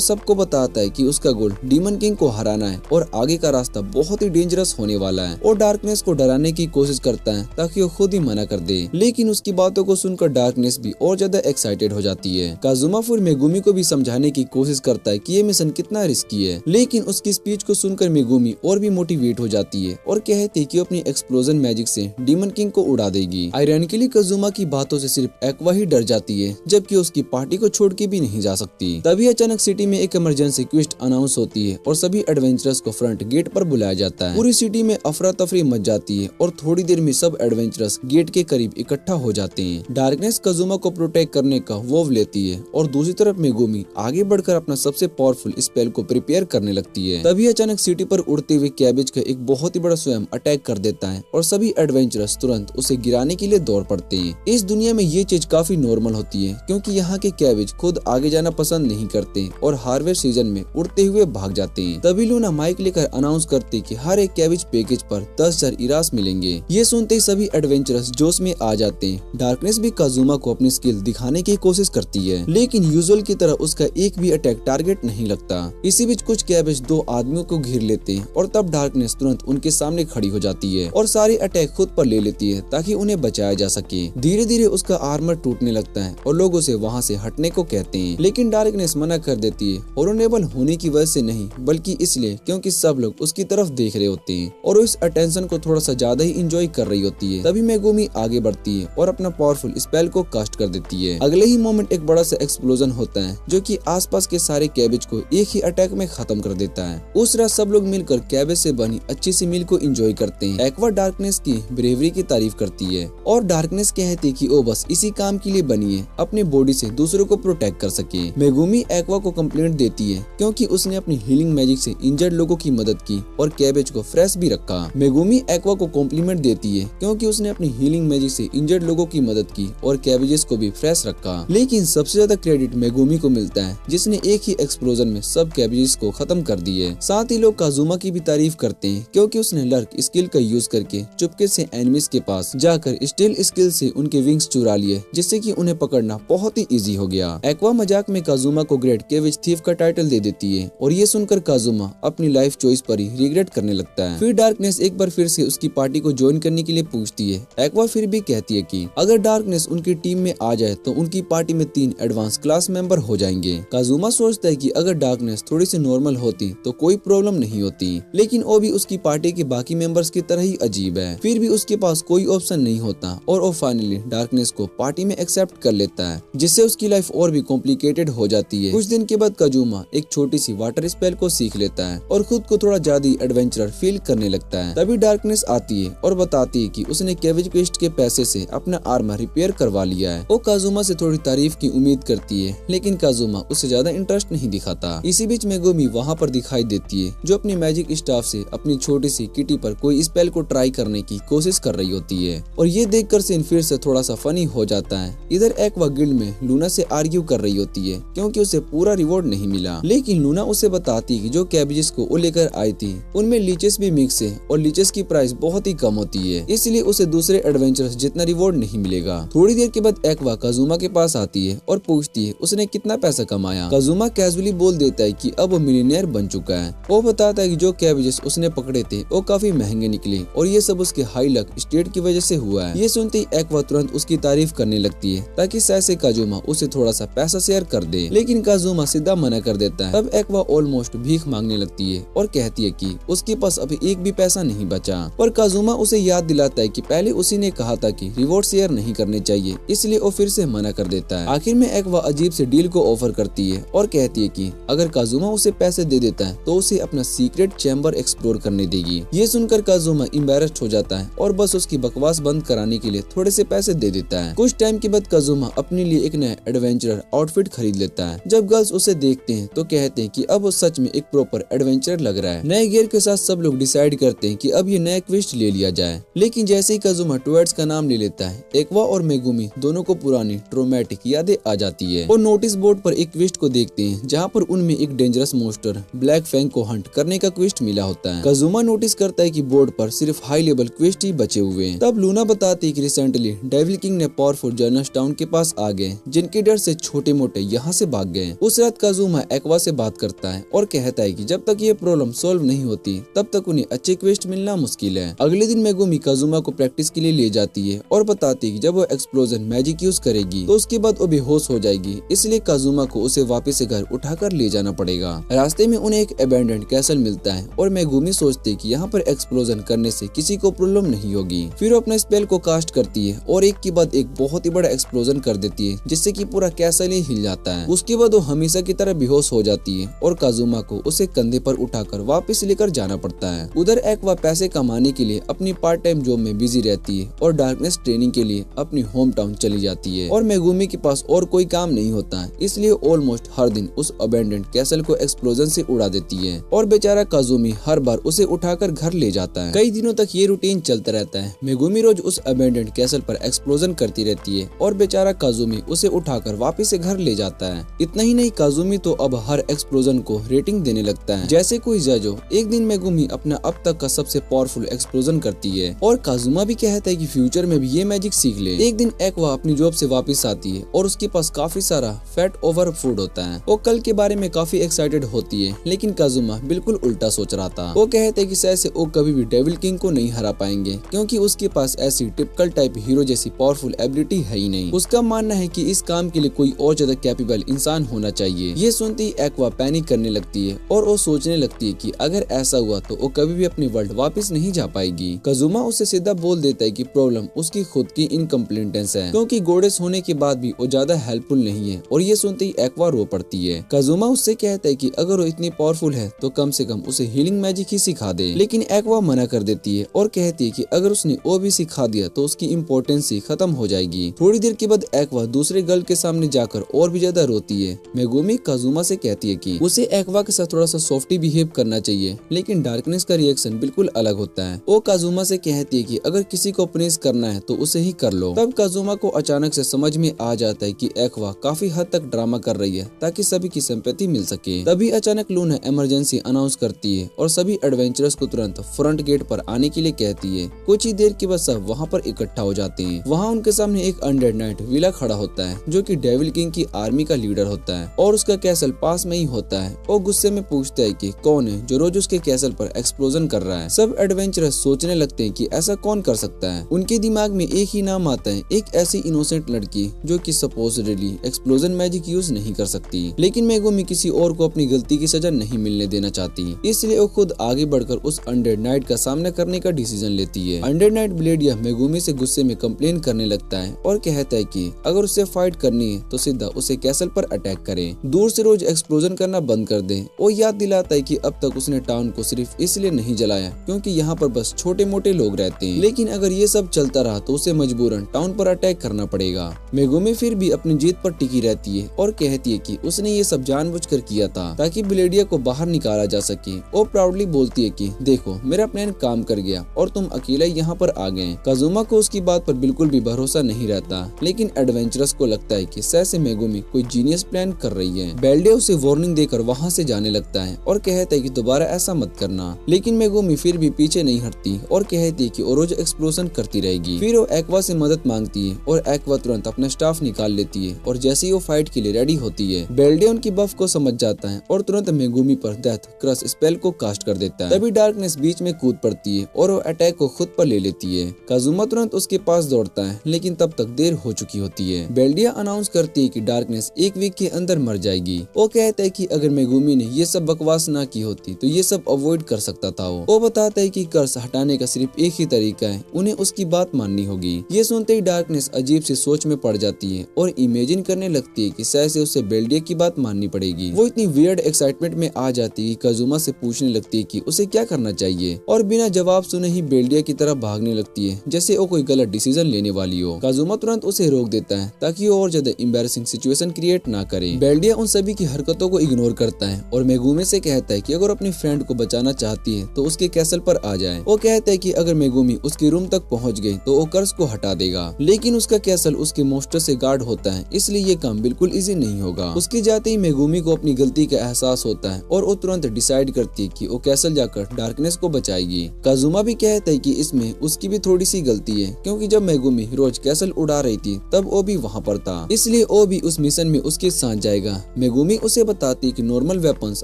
सबको बताता है कि उसका गोल डीमन किंग को हराना है और आगे का रास्ता बहुत ही डेंजरस होने वाला है, और डार्कनेस को डराने की कोशिश करता है ताकि वो खुद ही मना कर दे। लेकिन उसकी बातों को सुनकर डार्कनेस भी और ज्यादा एक्साइटेड हो जाती है। काजुमा फिर मेगुमी को भी समझाने की कोशिश करता है कि ये मिशन कितना रिस्की है, लेकिन उसकी स्पीच को सुनकर मेगुमी और भी मोटिवेट हो जाती है और कहती है कि अपनी एक्सप्लोजन मैजिक से डीमन किंग को उड़ा देगी। आयरॉनिकली काजुमा की बातों से सिर्फ एक्वा ही डर जाती है, जबकि उसकी पार्टी को छोड़ के भी नहीं जा सकती। तभी अचानक सिटी में एक इमरजेंसी क्वेस्ट अनाउंस होती है और सभी एडवेंचरर्स को फ्रंट गेट पर बुलाया जाता है। पूरी सिटी में अफरा तफरी मच जाती है और थोड़ी देर में सब एडवेंचरर्स गेट के करीब इकट्ठा हो जाते हैं। डार्कनेस काजुमा को प्रोटेक्ट करने का वोव लेती है और दूसरी तरफ मेगुमी आगे बढ़कर अपना सबसे पावरफुल स्पेल को प्रिपेयर करने लगती है। तभी अचानक सिटी पर उड़ते हुए कैबेज का एक बहुत ही बड़ा स्वयं अटैक कर देता है और सभी एडवेंचरर्स तुरंत उसे गिराने के लिए दौड़ पड़ते हैं। इस दुनिया में ये चीज काफी नॉर्मल होती है, क्योंकि यहाँ के कैबेज खुद आगे जाना पसंद नहीं करते और हार्वेस्ट सीजन में उड़ते हुए भाग जाते हैं। तभी लूना माइक लेकर अनाउंस करती कि हर एक कैबेज पैकेज पर 10,000 इरास मिलेंगे। ये सुनते ही सभी एडवेंचरर्स जोश में आ जाते हैं। डार्कनेस भी काजुमा को अपनी स्किल दिखाने की कोशिश करती है, लेकिन यूजुअल की तरह उसका एक भी अटैक टारगेट नहीं लगता। इसी बीच कुछ कैबेज दो आदमियों को घेर लेते हैं और तब डार्कनेस तुरंत उनके सामने खड़ी हो जाती है और सारे अटैक खुद पर ले लेती है ताकि उन्हें बचाया जा सके। धीरे धीरे उसका आर्मर टूटने लगता है और लोग उसे वहाँ से हटने को कहते हैं, लेकिन डार्कनेस मना कर देती है, और अनेबल होने की वजह से नहीं बल्कि इसलिए क्योंकि सब लोग उसकी तरफ देख रहे होते हैं और इस अटेंशन को थोड़ा सा ज्यादा ही इंजॉय कर रही होती है। तभी मेगुमी आगे बढ़ती है और अपना पावरफुल स्पेल को कास्ट कर देती है। अगले ही मोमेंट एक बड़ा सा एक्सप्लोजन होता है जो कि आसपास के सारे कैबेज को एक ही अटैक में खत्म कर देता है। उस रात सब लोग मिलकर कैबेज से बनी अच्छी सी मील को एंजॉय करते हैं। एक्वा डार्कनेस की ब्रेवरी की तारीफ करती है और डार्कनेस कहती है कि वो बस इसी काम के लिए बनी है, अपने बॉडी से दूसरों को प्रोटेक्ट कर सके। मेगुमी एक्वा को कंप्लेंट देती है क्योंकि उसने अपनी हीलिंग मैजिक से इंजर्ड लोगों की मदद की और कैबेज को फ्रेश भी रखा। मेगुमी एक्वा को कॉम्प्लीमेंट देती है क्योंकि उसने अपनी हीलिंग मैजिक से इंजर्ड लोगों की मदद की और कैबेजेस को भी फ्रेश रखा। लेकिन सबसे ज्यादा क्रेडिट मेगुमी को मिलता है जिसने एक ही एक्सप्लोजन में सब कैबेजेस को खत्म कर दिए। साथ ही लोग काजुमा की भी तारीफ करते हैं क्योंकि उसने लर्क स्किल का यूज करके चुपके से एनिमीज के पास जाकर स्टील स्किल से उनके विंग्स चुरा लिए, जिससे कि उन्हें पकड़ना बहुत ही इजी हो गया। एक्वा मजाक में काजुमा को ग्रेट केवेज थीफ का टाइटल दे देती है और ये सुनकर काजुमा अपनी लाइफ चॉइस पर ही रिग्रेट करने लगता है। फिर डार्कनेस एक बार फिर से उसकी पार्टी को ज्वाइन करने के लिए पूछती है। एक्वा फिर भी कहती है कि अगर डार्कनेस उनकी टीम में आ जाए तो उनकी पार्टी में 3 एडवांस क्लास मेंबर हो जाएंगे। काजुमा सोचता है कि अगर डार्कनेस थोड़ी सी नॉर्मल होती तो कोई प्रॉब्लम नहीं होती, लेकिन वो भी उसकी पार्टी के बाकी मेंबर्स की तरह ही अजीब है। फिर भी उसके पास कोई ऑप्शन नहीं होता और वो फाइनली डार्कनेस को पार्टी में एक्सेप्ट कर लेता है, जिससे उसकी लाइफ और भी कॉम्प्लिकेटेड हो जाती है। कुछ दिन के बाद काजुमा एक छोटी सी वाटर स्पेल को सीख लेता है और खुद को थोड़ा ज्यादा एडवेंचरर फील करने लगता है। तभी डार्कनेस आती है और बताती है कि उसने केवेज क्वेस्ट के पैसे से अपना आर्मर रिपेयर करवा लिया है। वो काजुमा से थोड़ी तारीफ की उम्मीद करती है, लेकिन काजुमा उससे ज्यादा इंटरेस्ट नहीं दिखाता। इसी बीच मेगुमी वहाँ पर दिखाई देती है जो अपनी मैजिक स्टाफ से अपनी छोटी सी किटी पर कोई स्पेल को ट्राई करने की कोशिश कर रही होती है और ये देखकर सीन फिर से थोड़ा सा फनी हो जाता है। इधर एक्वा गिल्ड में लूना से आर्ग्यू कर रही होती है क्योंकि उसे पूरा रिवॉर्ड नहीं मिला, लेकिन लूना उसे बताती है कि जो कैबेजेस को वो लेकर आई थी उनमें लीचेस भी मिक्स है और लीचेस की प्राइस बहुत ही कम होती है, इसलिए उसे दूसरे एडवेंचरर्स जितना रिवॉर्ड नहीं मिलेगा। थोड़ी देर के बाद एक्वा काजुमा के पास आती है और पूछती है उसने कितना पैसा कमाया। काजुमा कैजुअली बोल देता है कि अब वो मिलियनेयर बन चुका है। वो बताता है कि जो कैबेजेस उसने पकड़े थे वो काफी महंगे निकले और ये सब उसके हाई लक स्टेट की वजह से हुआ है। ये सुनते ही एक्वा तुरंत उसकी तारीफ करने लगती है ताकि शायद से काजुमा उसे थोड़ा सा पैसा शेयर कर दे, लेकिन काजुमा सीधा मना कर देता है। तब एक्वा ऑलमोस्ट भीख मांगने लगती है और कहती है कि उसके पास अभी एक भी पैसा नहीं बचा, पर काजुमा उसे याद दिलाता है कि पहले उसी ने कहा था कि रिवॉर्ड शेयर नहीं करने चाहिए, इसलिए वो फिर से मना कर देता है। आखिर में एक्वा अजीब से डील को ऑफर करती है और कहती है कि अगर काजुमा उसे पैसे दे देता है तो उसे अपना सीक्रेट चैम्बर एक्सप्लोर करने देगी। ये सुनकर काजुमा एम्बैरेस्ड हो जाता है और बस उसकी बकवास बंद कराने के लिए थोड़े से पैसे दे देता है। कुछ टाइम के बाद काजुमा अपने लिए एक नया एडवेंचरर आउटफिट खरीद लेता है। जब गर्ल्स उसे देखते हैं तो कहते हैं कि अब वो सच में एक प्रॉपर एडवेंचरर लग रहा है। नए गियर के साथ सब लोग डिसाइड करते हैं कि अब ये नया क्वेस्ट ले लिया जाए, लेकिन जैसे ही काजुमा टूवर्ड्स का नाम ले लेता है एक्वा और मेगुमी दोनों को पुरानी ट्रोमेटिक यादें आ जाती है। वो नोटिस बोर्ड पर एक क्वेस्ट को देखते हैं जहाँ पर उनमें एक डेंजरस मोस्टर ब्लैक फैंग को हंट करने का क्वेस्ट मिला होता है। काजुमा नोटिस करता है कि बोर्ड पर सिर्फ हाई लेवल क्वेस्ट ही बचे हुए हैं। तब लूना बताती है कि रिसेंटली डेविल किंग ने पावरफुल जनरल लूनास टाउन के पास आ गए, जिनके डर से छोटे मोटे यहाँ से भाग गए। उस रात काजुमा एक्वा से बात करता है और कहता है कि जब तक ये प्रॉब्लम सॉल्व नहीं होती तब तक उन्हें अच्छे क्वेस्ट मिलना मुश्किल है। अगले दिन मेगुमी काजुमा को प्रैक्टिस के लिए ले जाती है और बताती है कि जब वो एक्सप्लोजन मैजिक यूज करेगी तो उसके बाद वो बेहोश हो जाएगी, इसलिए काजुमा को उसे वापस से घर उठाकर ले जाना पड़ेगा। रास्ते में उन्हें एक अबैंडन्ड कैसल मिलता है और मेगुमी सोचती है कि यहाँ पर एक्सप्लोजन करने से किसी को प्रॉब्लम नहीं होगी। फिर वो अपना स्पेल को कास्ट करती है और एक के बाद एक बहुत ही बड़ा एक्सप्लोजन कर देती है, जिससे कि पूरा कैसल ही हिल जाता है। उसके बाद वो हमेशा की तरह बेहोश हो जाती है और काजुमा को उसे कंधे पर उठाकर वापस लेकर जाना पड़ता है। उधर एक्वा पैसे कमाने के लिए अपनी पार्ट टाइम जॉब में बिजी रहती है और डार्कनेस ट्रेनिंग के लिए अपनी होम टाउन चली जाती है। और मेगुमी के पास और कोई काम नहीं होता है, इसलिए ऑलमोस्ट हर दिन उस अबैंडन्ड कैसल को एक्सप्लोजन से उड़ा देती है और बेचारा काजुमी हर बार उसे उठाकर घर ले जाता है। कई दिनों तक ये रूटीन चलता रहता है। मेगुमी रोज उस अबैंडन्ड कैसल पर एक्सप्लोजन करती रहती है और बेचारा काजुमी उसे उठाकर वापस से घर ले जाता है। इतना ही नहीं, काजुमी तो अब हर एक्सप्लोजन को रेटिंग देने लगता है जैसे कोई जज हो। एक दिन मेगुमी अपना अब तक का सबसे पावरफुल एक्सप्लोजन करती है और काजुमा भी कहता है कि फ्यूचर में भी ये मैजिक सीख ले। एक दिन एक्वा अपनी जॉब से वापस आती है और उसके पास काफी सारा फैट ओवर फूड होता है। वो कल के बारे में काफी एक्साइटेड होती है, लेकिन काजुमा बिल्कुल उल्टा सोच रहा था। वो कहते हैं कि शायद से वो कभी भी डेविल किंग को नहीं हरा पाएंगे, क्योंकि उसके पास ऐसी टिपिकल टाइप हीरो जैसी पावरफुल एबिलिटी है ही नहीं। उसका मानना है कि इस काम के लिए कोई और ज्यादा कैपेबल इंसान होना चाहिए। ये सुनते ही एक्वा पैनिक करने लगती है और वो सोचने लगती है कि अगर ऐसा हुआ तो वो कभी भी अपनी वर्ल्ड वापस नहीं जा पाएगी। काजुमा उसे सीधा बोल देता है कि प्रॉब्लम उसकी खुद की इनकम्प्लीटेंस है, क्योंकि गोडेस होने के बाद भी वो ज्यादा हेल्पफुल नहीं है। और ये सुनते ही एक्वा रो पड़ती है। काजुमा उससे कहता है कि अगर वो इतनी पावरफुल है तो कम से कम उसे हीलिंग मैजिक ही सिखा दे, लेकिन एक्वा मना कर देती है और कहती है कि अगर उसने वो भी सिखा दिया तो उसकी इम्पोर्टेंस ही खत्म हो जाएगी। थोड़ी देर के बाद एक्वा दूसरे गर्ल के सामने जाकर और भी ज्यादा रोती है। मेगुमी काजुमा से कहती है कि उसे एक्वा के साथ थोड़ा सा सॉफ्टी बिहेव करना चाहिए, लेकिन डार्कनेस का रिएक्शन बिल्कुल अलग होता है। वो काजुमा से कहती है कि अगर किसी को पनिश करना है तो उसे ही कर लो। तब काजुमा को अचानक से समझ में आ जाता है कि एक्वा काफी हद तक ड्रामा कर रही है ताकि सभी की सिंपैथी मिल सके। तभी अचानक लूना इमरजेंसी अनाउंस करती है और सभी एडवेंचरर्स को तुरंत फ्रंट गेट पर आने के लिए कहती है। कुछ ही देर के बाद सब वहाँ पर इकट्ठा हो जाते हैं। वहाँ उनके सामने एक अनडेड नाइट विला खड़ा होता है, जो कि डेविल किंग की आर्मी का लीडर होता है और उसका कैसल पास में ही होता है। वो गुस्से में पूछता है कि कौन है जो रोज उसके कैसल पर एक्सप्लोजन कर रहा है। सब एडवेंचरर्स सोचने लगते हैं कि ऐसा कौन कर सकता है। उनके दिमाग में एक ही नाम आता है, एक ऐसी इनोसेंट लड़की जो कि सपोजली एक्सप्लोजन मैजिक यूज नहीं कर सकती। लेकिन मेगुमी किसी और को अपनी गलती की सजा नहीं मिलने देना चाहती, इसलिए वो खुद आगे बढ़कर उस अनडेड नाइट का सामना करने का डिसीजन लेती है। अनडेड नाइट ब्लेडिया मेगुमी से गुस्से में कंप्लेन करने लगता है और कहता है कि अगर उसे फाइट करनी है तो सीधा उसे कैसल पर अटैक करे, दूर से रोज एक्सप्लोजन करना बंद कर दे। वो याद दिलाता है कि अब तक उसने टाउन को सिर्फ इसलिए नहीं जलाया क्योंकि यहाँ पर बस छोटे मोटे लोग रहते हैं, लेकिन अगर ये सब चलता रहा तो उसे मजबूरन टाउन पर अटैक करना पड़ेगा। मेगुमी फिर भी अपनी जीत पर टिकी रहती है और कहती है कि उसने ये सब जानबूझकर किया था ताकि ब्लेडिया को बाहर निकाला जा सके। वो प्राउडली बोलती है कि देखो मेरा प्लान काम कर गया और तुम अकेला यहाँ पर आ गए। काजुमा को उसकी बात पर बिल्कुल भी भरोसा नहीं रहता, लेकिन एडवेंचरस को लगता है कि शायद से मेगुमी कोई जीनियस प्लान कर रही है। बेल्डे उसे वार्निंग देकर वहाँ से जाने लगता है और कहता है कि दोबारा ऐसा मत करना, लेकिन मेगुमी फिर भी पीछे नहीं हटती और कहती है कि वो रोज एक्सप्लोजन करती रहेगी। फिर वो एक्वा से मदद मांगती है और एक्वा तुरंत अपना स्टाफ निकाल लेती है और जैसे ही वो फाइट के लिए रेडी होती है, बेल्डे उनकी बफ को समझ जाता है और तुरंत मेगुमी पर डेथ क्रश स्पेल को कास्ट कर देता है। तभी डार्कनेस बीच में कूद पड़ती है और वो अटैक को खुद पर ले लेती है। काजुमा तुरंत उसके पास दौड़ता है, लेकिन तब तक देर हो चुकी होती है। बेल्डिया अनाउंस करती है कि डार्कनेस एक वीक के अंदर मर जाएगी। वो कहता है कि अगर मेगुमी ने ये सब बकवास ना की होती तो ये सब अवॉइड कर सकता था। वो बताता है कि कर्स हटाने का सिर्फ एक ही तरीका है, उन्हें उसकी बात माननी होगी। ये सुनते ही डार्कनेस अजीब सी सोच में पड़ जाती है और इमेजिन करने लगती है कि शायद से उसे बेल्डिया की बात माननी पड़ेगी। वो इतनी वियर्ड एक्साइटमेंट में आ जाती है कि काजुमा से पूछने लगती है कि उसे क्या करना चाहिए और बिना जवाब सुने ही बेल्डिया की तरफ भागने लगती है जैसे वो कोई गलत डिसीजन लेने वाली हो। काजुमा तुरंत उसे रोक देता है ताकि वो और ज्यादा एम्बैरेसिंग सिचुएशन क्रिएट ना करे। बेल्डिया उन सभी की हरकतों को इग्नोर करता है और मेगुमी से कहता है कि अगर अपनी फ्रेंड को बचाना चाहती है तो उसके कैसल पर आ जाए। वो कहता है कि अगर मेगुमी उसके रूम तक पहुंच गई तो वो कर्स को हटा देगा, लेकिन उसका कैसल उसके मोस्टर से गार्ड होता है, इसलिए ये काम बिल्कुल इजी नहीं होगा। उसके जाते ही मेगुमी को अपनी गलती का एहसास होता है और वो तुरंत डिसाइड करती है कि वो कैसल जाकर डार्कनेस को बचाएगी। काजुमा भी कहता है कि इसमें उसकी भी थोड़ी सी गलती है, क्योंकि जब मेगुमी रोज कैसल उड़ा रही थी तब ओ भी वहाँ पर था, इसलिए ओ भी उस मिशन में उसके साथ जाएगा। मेगुमी उसे बताती कि नॉर्मल वेपन्स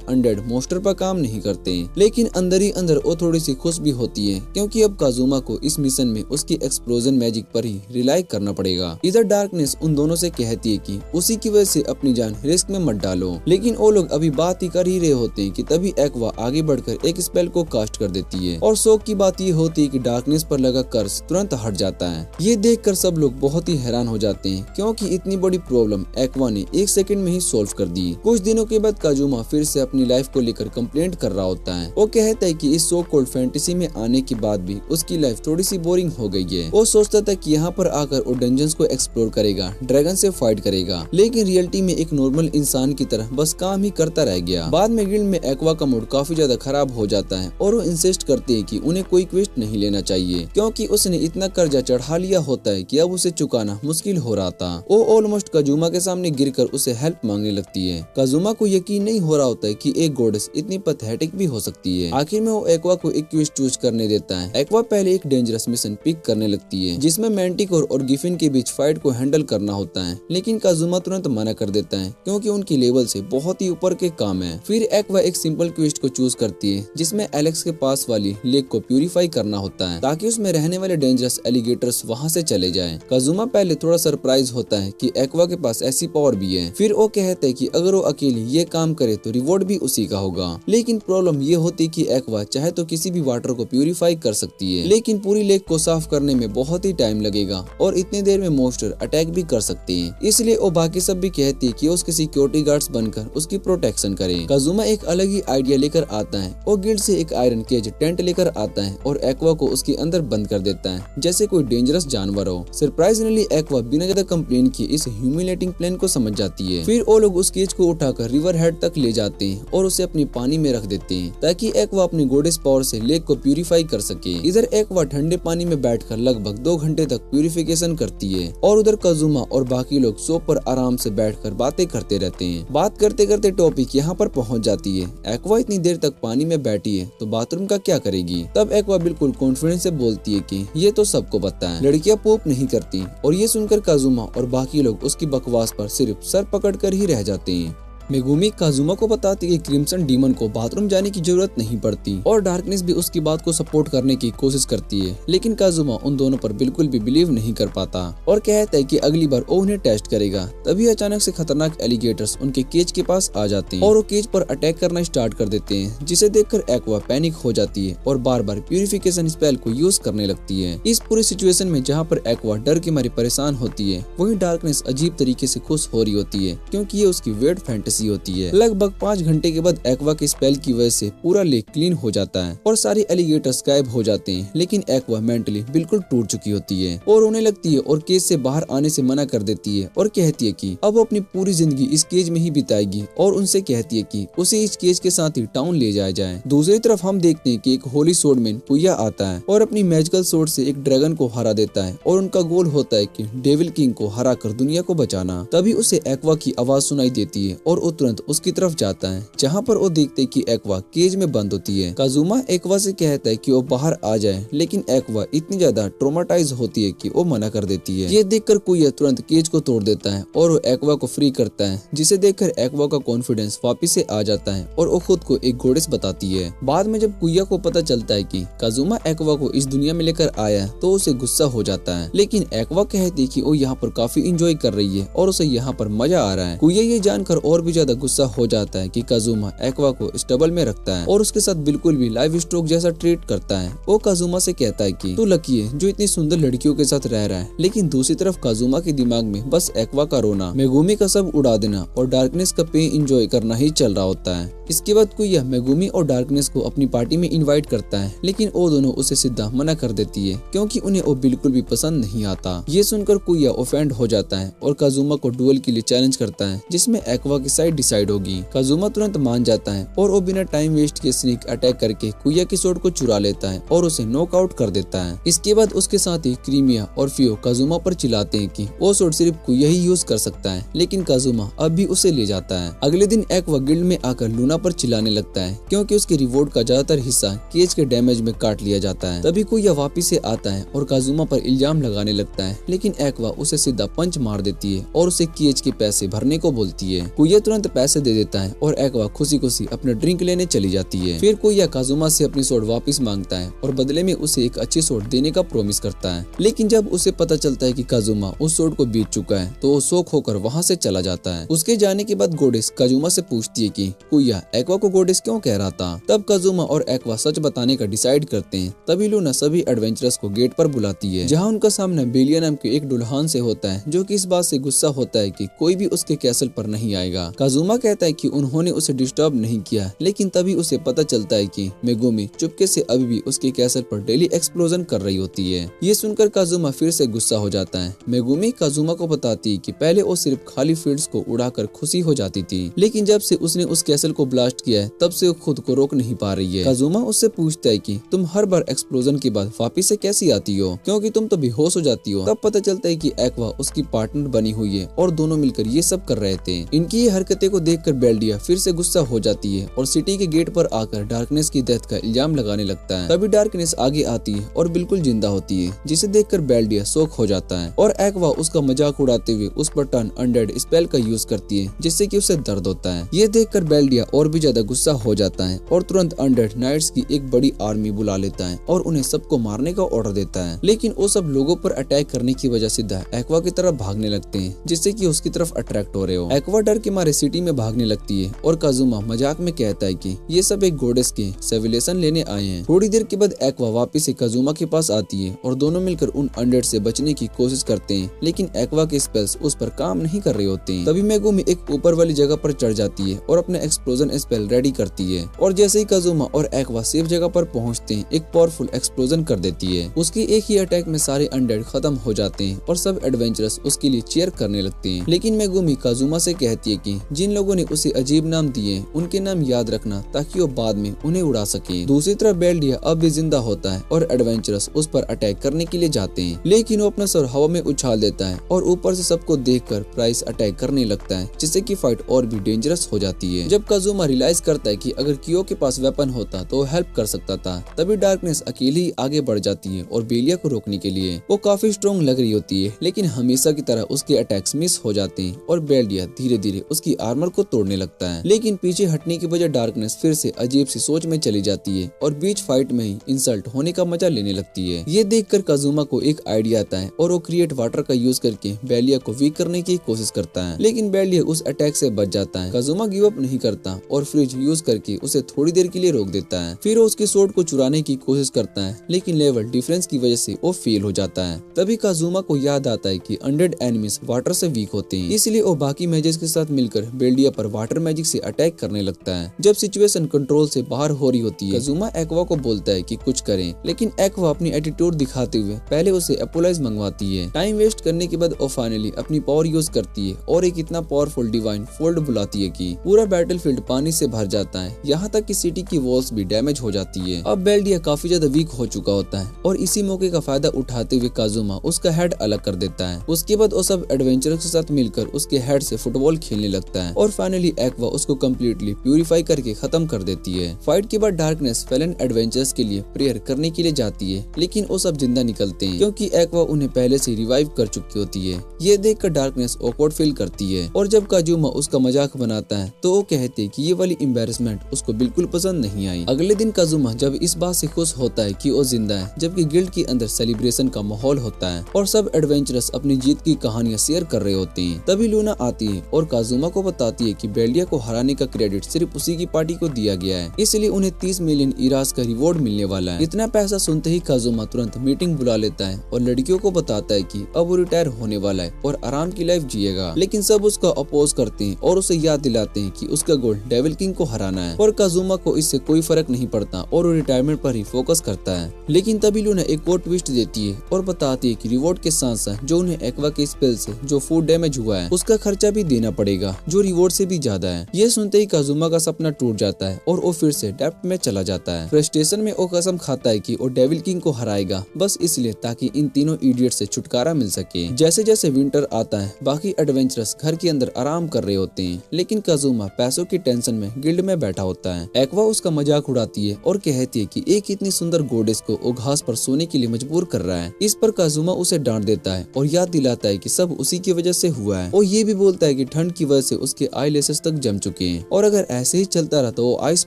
अनडेड मॉन्स्टर पर काम नहीं करते, लेकिन अंदर ही अंदर वो थोड़ी सी खुश भी होती है क्योंकि अब काजुमा को इस मिशन में उसकी एक्सप्लोजन मैजिक पर ही रिलाई करना पड़ेगा। इधर डार्कनेस उन दोनों से कहती है कि उसी की वजह से अपनी जान रिस्क में मत डालो, लेकिन वो लोग अभी बात ही कर ही रहे होते हैं कि तभी एक्वा आगे बढ़कर एक स्पेल को कास्ट कर देती है और शौक की बात ये होती है कि डार्कनेस पर लगा कर्स तुरंत हट जाता है। ये देखकर सब लोग बहुत ही हैरान हो जाते हैं क्योंकि इतनी बड़ी प्रॉब्लम एक्वा ने 1 सेकंड में ही सॉल्व कर दी। कुछ दिनों के बाद काजुमा फिर से अपनी लाइफ को लेकर कंप्लेंट कर रहा होता है। वो कहता है कि इस सो कॉल्ड फैंटेसी में आने के बाद भी उसकी लाइफ थोड़ी सी बोरिंग हो गई है। वो सोचता था कि यहाँ पर आकर वो डंजन्स को एक्सप्लोर करेगा, ड्रैगन से फाइट करेगा, लेकिन रियलिटी में एक नॉर्मल इंसान की तरह बस काम ही करता रह गया। बाद में गिल्ड में एक्वा का मूड काफी ज्यादा खराब हो जाता है और वो इंसिस्ट करते हैं कि उन्हें कोई क्वेस्ट नहीं लेना चाहिए क्योंकि उसने इतना कर्जा चढ़ा लिया होता है कि अब उसे चुकाना मुश्किल हो रहा था। वो ऑलमोस्ट काजुमा के सामने गिरकर उसे हेल्प मांगने लगती है। काजुमा को यकीन नहीं हो रहा होता है कि एक गॉडेस इतनी पैथेटिक भी हो सकती है। आखिर में वो एक्वा को एक क्वेस्ट चूज करने देता है। एक्वा पहले एक डेंजरस मिशन पिक करने लगती है जिसमें मैंटिकोर और गिफिन के बीच फाइट को हैंडल करना होता है, लेकिन काजुमा तुरंत मना कर देता है क्योंकि उनकी लेवल से बहुत ही ऊपर के काम है। फिर एक्वा एक सिंपल क्वेस्ट को चूज करती है जिसमें एलेक्स के पास वाली लेक को प्यूरिफाई करना होता है ताकि उसमें रहने वाले डेंजरस एलिगेटर्स वहाँ से चले जाएं। काजुमा पहले थोड़ा सरप्राइज होता है कि एक्वा के पास ऐसी पावर भी है। फिर वो कहते हैं कि अगर वो अकेले ये काम करे तो रिवॉर्ड भी उसी का होगा, लेकिन प्रॉब्लम ये होती कि एक्वा चाहे तो किसी भी वाटर को प्यूरिफाई कर सकती है, लेकिन पूरी लेक को साफ करने में बहुत ही टाइम लगेगा और इतनी देर में मॉन्स्टर अटैक भी कर सकते हैं। इसलिए वो बाकी सब भी कहती है कि उसके सिक्योरिटी गार्ड्स बनकर उसकी प्रोटेक्शन करें। काजुमा एक अलग ही आइडिया लेकर आता है और गिल्ड से एक आयरन केज टेंट लेकर आता है और एक्वा को उसके अंदर बंद कर देता है जैसे कोई डेंजरस जानवर हो। सरप्राइजिंगली एक्वा बिना ज्यादा कंप्लेन किए इस ह्यूमिलेटिंग प्लान को समझ जाती है। फिर वो लोग उस केज को उठाकर रिवर हेड तक ले जाते हैं और उसे अपनी पानी में रख देते हैं ताकि एक्वा अपनी गॉडेस पावर से लेक को प्यूरिफाई कर सके। इधर एक्वा ठंडे पानी में बैठकर लगभग 2 घंटे तक प्यूरिफिकेशन करती है और उधर काजुमा और बाकी लोग सोप पर आराम से बैठकर बातें करते रहते हैं। बात करते करते टॉपिक यहाँ पर पहुँच जाती है। एक्वा इतनी देर तक पानी में बैठी है तो बाथरूम का क्या करेगी। तब एक्वा बिल्कुल कॉन्फिडेंस से बोलती है कि ये तो सबको पता है, लड़कियां पोप नहीं करती। और ये सुनकर काजुमा और बाकी लोग उसकी बकवास पर सिर्फ सर पकड़कर ही रह जाते हैं। मेगुमी काजुमा को बताती है कि क्रिम्सन डीमन को बाथरूम जाने की जरूरत नहीं पड़ती और डार्कनेस भी उसकी बात को सपोर्ट करने की कोशिश करती है, लेकिन काजुमा उन दोनों पर बिल्कुल भी बिलीव नहीं कर पाता और कहता है कि अगली बार वो उन्हें टेस्ट करेगा। तभी अचानक से खतरनाक एलिगेटर्स उनके केज के पास आ जाते हैं और वो केज पर अटैक करना स्टार्ट कर देते हैं, जिसे देखकर एक्वा पैनिक हो जाती है और बार बार प्यूरिफिकेशन स्पेल को यूज करने लगती है। इस पूरी सिचुएशन में जहाँ पर एक्वा डर के मारे परेशान होती है, वहीं डार्कनेस अजीब तरीके से खुश हो रही होती है क्योंकि ये उसकी वेट फैंटेसी होती है। लगभग 5 घंटे के बाद एक्वा के स्पेल की वजह से पूरा लेक क्लीन हो जाता है और सारे एलिगेटर्स गायब हो जाते हैं, लेकिन एक्वा मेंटली बिल्कुल टूट चुकी होती है और रोने लगती है और केज से बाहर आने से मना कर देती है और कहती है कि अब वो अपनी पूरी जिंदगी इस केज में ही बिताएगी और उनसे कहती है कि उसे इस केज के साथ ही टाउन ले जाया जाए। दूसरी तरफ हम देखते हैं कि एक होली सोर्डमैन पुया आता है और अपनी मैजिकल सोर्ड से एक ड्रैगन को हरा देता है और उनका गोल होता है कि डेविल किंग को हरा कर दुनिया को बचाना। तभी उसे एक्वा की आवाज सुनाई देती है और वो तुरंत उसकी तरफ जाता है, जहाँ पर वो देखते हैं कि एक्वा केज में बंद होती है। काजुमा एक्वा से कहता है कि वो बाहर आ जाए, लेकिन एक्वा इतनी ज्यादा ट्रोमाटाइज होती है कि वो मना कर देती है। ये देखकर कुया तुरंत केज को तोड़ देता है और वो एक्वा को फ्री करता है, जिसे देखकर एक्वा का कॉन्फिडेंस वापिस से आ जाता है और वो खुद को एक गॉडेस बताती है। बाद में जब कुया को पता चलता है कि काजुमा एक्वा को इस दुनिया में लेकर आया तो उसे गुस्सा हो जाता है, लेकिन एक्वा कहती है कि वो यहाँ पर काफी इंजॉय कर रही है और उसे यहाँ पर मजा आ रहा है। कुया ये जानकर और भी ज्यादा गुस्सा हो जाता है कि काजुमा एक्वा को स्टेबल में रखता है और उसके साथ बिल्कुल भी लाइव स्टॉक जैसा ट्रीट करता है। वो काजुमा से कहता है कि तू लकी है जो इतनी सुंदर लड़कियों के साथ रह रहा है, लेकिन दूसरी तरफ काजुमा के दिमाग में बस एक्वा का रोना, मेगुमी का सब उड़ा देना और डार्कनेस का पेन एंजॉय करना ही चल रहा होता है। इसके बाद कुया मेगुमी और डार्कनेस को अपनी पार्टी में इनवाइट करता है, लेकिन वो दोनों उसे सीधा मना कर देती है क्योंकि उन्हें वो बिल्कुल भी पसंद नहीं आता। ये सुनकर कुया ऑफेंड हो जाता है और काजुमा को डुएल के लिए चैलेंज करता है, जिसमें एक्वा की साइड सुसाइड डिसाइड होगी। काजुमा तुरंत मान जाता है और वो बिना टाइम वेस्ट किए स्नीक अटैक करके कुया की स्वॉर्ड को चुरा लेता है और उसे नॉकआउट कर देता है। इसके बाद उसके साथी क्रीमिया और फियो काजुमा पर चिल्लाते हैं कि वो स्वॉर्ड सिर्फ कुया ही यूज कर सकता है, लेकिन काजुमा अब भी उसे ले जाता है। अगले दिन एक्वा गिल्ड में आकर लूना पर चिल्लाने लगता है क्योंकि उसके रिवॉर्ड का ज्यादातर हिस्सा केज के डैमेज में काट लिया जाता है। तभी कुया वापिस से आता है और काजुमा पर इल्जाम लगाने लगता है, लेकिन एक्वा उसे सीधा पंच मार देती है और उसे केज के पैसे भरने को बोलती है। कुया तुरंत पैसे दे देता है और एक्वा खुशी खुशी अपना ड्रिंक लेने चली जाती है। फिर कुया काजुमा से अपनी स्वॉर्ड वापस मांगता है और बदले में उसे एक अच्छी स्वॉर्ड देने का प्रॉमिस करता है। लेकिन जब उसे पता चलता है कि काजुमा उस स्वॉर्ड को बेच चुका है तो वो शौक होकर वहाँ से चला जाता है। उसके जाने के बाद गोडेस काजुमा से पूछती है कि कुया एक्वा को गोडेस क्यों कह रहा था। तब काजुमा और एक्वा सच बताने का डिसाइड करते हैं। तभी लूना सभी एडवेंचरर्स को गेट पर बुलाती है, जहाँ उनका सामना बेलिया नाम के एक दुल्हन से होता है जो कि इस बात से गुस्सा होता है कि कोई भी उसके कैसल पर नहीं आएगा। काजुमा कहता है कि उन्होंने उसे डिस्टर्ब नहीं किया, लेकिन तभी उसे पता चलता है कि मेगुमी चुपके से अभी भी उसके कैसल पर डेली एक्सप्लोजन कर रही होती है। ये सुनकर काजुमा फिर से गुस्सा हो जाता है। मेगुमी काजुमा को बताती है कि पहले वो सिर्फ खाली फील्ड्स को उड़ाकर खुशी हो जाती थी, लेकिन जब से उसने उस कैसल को ब्लास्ट किया है तब से वो खुद को रोक नहीं पा रही है। काजुमा उससे पूछता है कि तुम हर बार एक्सप्लोजन के बाद वापिस से कैसी आती हो, क्योंकि तुम तो बेहोश हो जाती हो। तब पता चलता है कि एक्वा उसकी पार्टनर बनी हुई है और दोनों मिलकर ये सब कर रहे थे। इनकी ये हरकतें को देखकर बेल्डिया फिर से गुस्सा हो जाती है और सिटी के गेट पर आकर डार्कनेस की डेथ का इल्जाम लगाने लगता है। तभी डार्कनेस आगे आती है और बिल्कुल जिंदा होती है, जिसे देखकर बेल्डिया शॉक हो जाता है और एक्वा उसका मजाक उड़ाते हुए उस पर टर्न अनडेड स्पेल का यूज करती है, जिससे कि उसे दर्द होता है। ये देखकर बेल्डिया और भी ज्यादा गुस्सा हो जाता है और तुरंत अनडेड नाइट्स की एक बड़ी आर्मी बुला लेता है और उन्हें सबको मारने का ऑर्डर देता है। लेकिन वो सब लोगों पर अटैक करने की वजह सीधा एक्वा की तरफ भागने लगते हैं, जिससे कि उसकी तरफ अट्रैक्ट हो रहे हो। एक्वा डर के मारे सिटी में भागने लगती है और काजुमा मजाक में कहता है कि ये सब एक गोडेस के सिविलेशन लेने आए हैं। थोड़ी देर के बाद एक्वा वापिस से काजुमा के पास आती है और दोनों मिलकर उन अनडेड से बचने की कोशिश करते हैं, लेकिन एक्वा के स्पेल्स उस पर काम नहीं कर रहे होते हैं। तभी मेगुमी एक ऊपर वाली जगह पर चढ़ जाती है और अपना एक्सप्लोजन स्पेल रेडी करती है और जैसे ही काजुमा और एक्वा सेफ जगह पर पहुंचते हैं एक पावरफुल एक्सप्लोजन कर देती है। उसके एक ही अटैक में सारे अनडेड खत्म हो जाते हैं और सब एडवेंचरर्स उसके लिए चीयर करने लगते हैं। लेकिन मेगुमी काजुमा से कहती है कि जिन लोगों ने उसे अजीब नाम दिए उनके नाम याद रखना ताकि वो बाद में उन्हें उड़ा सके। दूसरी तरफ बेल्डिया अब भी जिंदा होता है और एडवेंचरर्स उस पर अटैक करने के लिए जाते हैं, लेकिन वो अपना सर हवा में उछाल देता है और ऊपर से सबको देखकर प्राइस अटैक करने लगता है, जिससे कि फाइट और भी डेंजरस हो जाती है। जब काजुमा रियलाइज करता है कि अगर कियो के पास वेपन होता तो वो हेल्प कर सकता था, तभी डार्कनेस अकेली ही आगे बढ़ जाती है और बेलिया को रोकने के लिए। वो काफी स्ट्रॉन्ग लग रही होती है, लेकिन हमेशा की तरह उसके अटैक्स मिस हो जाते हैं और बेलिया धीरे धीरे उसकी आर्मर को तोड़ने लगता है। लेकिन पीछे हटने की वजह डार्कनेस फिर से अजीब सी सोच में चली जाती है और बीच फाइट में ही इंसल्ट होने का मजा लेने लगती है। ये देखकर काजुमा को एक आइडिया आता है और वो क्रिएट वाटर का यूज करके बेलिया को वीक करने की कोशिश करता है, लेकिन बेलिया उस अटैक से बच जाता है। काजुमा गिव अप नहीं करता और फ्रिज यूज करके उसे थोड़ी देर के लिए रोक देता है। फिर वो उसके स्वॉर्ड को चुराने की कोशिश करता है, लेकिन लेवल डिफरेंस की वजह से वो फेल हो जाता है। तभी काजुमा को याद आता है कि अनडेड एनिमीज वाटर से वीक होते हैं, इसलिए वो बाकी मैजिक्स के साथ मिलकर बेल्डिया पर वाटर मैजिक से अटैक करने लगता है। जब सिचुएशन कंट्रोल से बाहर हो रही होती है, काजुमा एक्वा को बोलता है कि कुछ करें, लेकिन एक्वा अपनी एटीट्यूड दिखाते हुए पहले उसे अपोलाइज मंगवाती है। टाइम वेस्ट करने के बाद वो फाइनली अपनी पावर यूज करती है और एक इतना पावरफुल डिवाइन फोल्ड बुलाती है कि पूरा बैटलफील्ड पानी से भर जाता है, यहाँ तक कि सिटी की वॉल्स भी डैमेज हो जाती है। अब बेल्डिया काफी ज्यादा वीक हो चुका होता है और इसी मौके का फायदा उठाते हुए काजुमा उसका हेड अलग कर देता है। उसके बाद वो सब एडवेंचरर्स के साथ मिलकर उसके हेड से फुटबॉल खेलने लगता है और फाइनली एक्वा उसको कम्प्लीटली प्यूरिफाई करके खत्म कर देती है। फाइट के बाद डार्कनेस फैलन एडवेंचरर्स के लिए प्रेयर करने के लिए जाती है, लेकिन वो सब जिंदा निकलते हैं क्योंकि एक्वा उन्हें पहले से रिवाइव कर चुकी होती है। ये देखकर डार्कनेस ऑकवर्ड फील करती है और जब काजुमा उसका मजाक बनाता है तो वो कहते हैं कि ये वाली एम्बैरेसमेंट उसको बिल्कुल पसंद नहीं आई। अगले दिन काजुमा जब इस बात से खुश होता है कि वो जिंदा है, जबकि गिल्ड के अंदर सेलिब्रेशन का माहौल होता है और सब एडवेंचरर्स अपनी जीत की कहानियां शेयर कर रहे होते हैं। तभी लूना आती है और काजुमा को बताती है कि बेल्डिया को हराने का क्रेडिट सिर्फ उसी की पार्टी को दिया गया है, इसलिए उन्हें 30 मिलियन इरास का रिवॉर्ड मिलने वाला है। इतना पैसा सुनते ही काजुमा तुरंत मीटिंग बुला लेता है और लड़कियों को बताता है कि अब वो रिटायर होने वाला है और आराम की लाइफ जिएगा, लेकिन सब उसका अपोज करते हैं और उसे याद दिलाते हैं कि उसका गोल डेविल किंग को हराना है। और काजुमा को इससे कोई फर्क नहीं पड़ता और वो रिटायरमेंट पर ही फोकस करता है। लेकिन तभी लूना एक और ट्विस्ट देती है और बताती है कि रिवॉर्ड के साथ साथ जो उन्हें एक्वा के स्पेल से जो फूड डैमेज हुआ है उसका खर्चा भी देना पड़ेगा, जो रिवॉर्ड से भी ज्यादा है। ये सुनते ही काजुमा का सपना टूट जाता है और वो फिर से डेप्थ में चला जाता है। फ्रस्ट्रेशन में वो कसम खाता है कि वो डेविल किंग को हराएगा, बस इसलिए ताकि इन तीनों इडियट से छुटकारा मिल सके। जैसे जैसे विंटर आता है बाकी एडवेंचरस घर के अंदर आराम कर रहे होते हैं, लेकिन काजुमा पैसों की टेंशन में गिल्ड में बैठा होता है। एक्वा उसका मजाक उड़ाती है और कहती है कि एक इतनी सुंदर गोडेस को वो घास पर सोने के लिए मजबूर कर रहा है। इस पर काजुमा उसे डांट देता है और याद दिलाता है कि सब उसी की वजह से हुआ है। और ये भी बोलता है कि ठंड की वजह से उसके आईलैशेस तक जम चुके हैं और अगर ऐसे ही चलता रहा तो वो आइस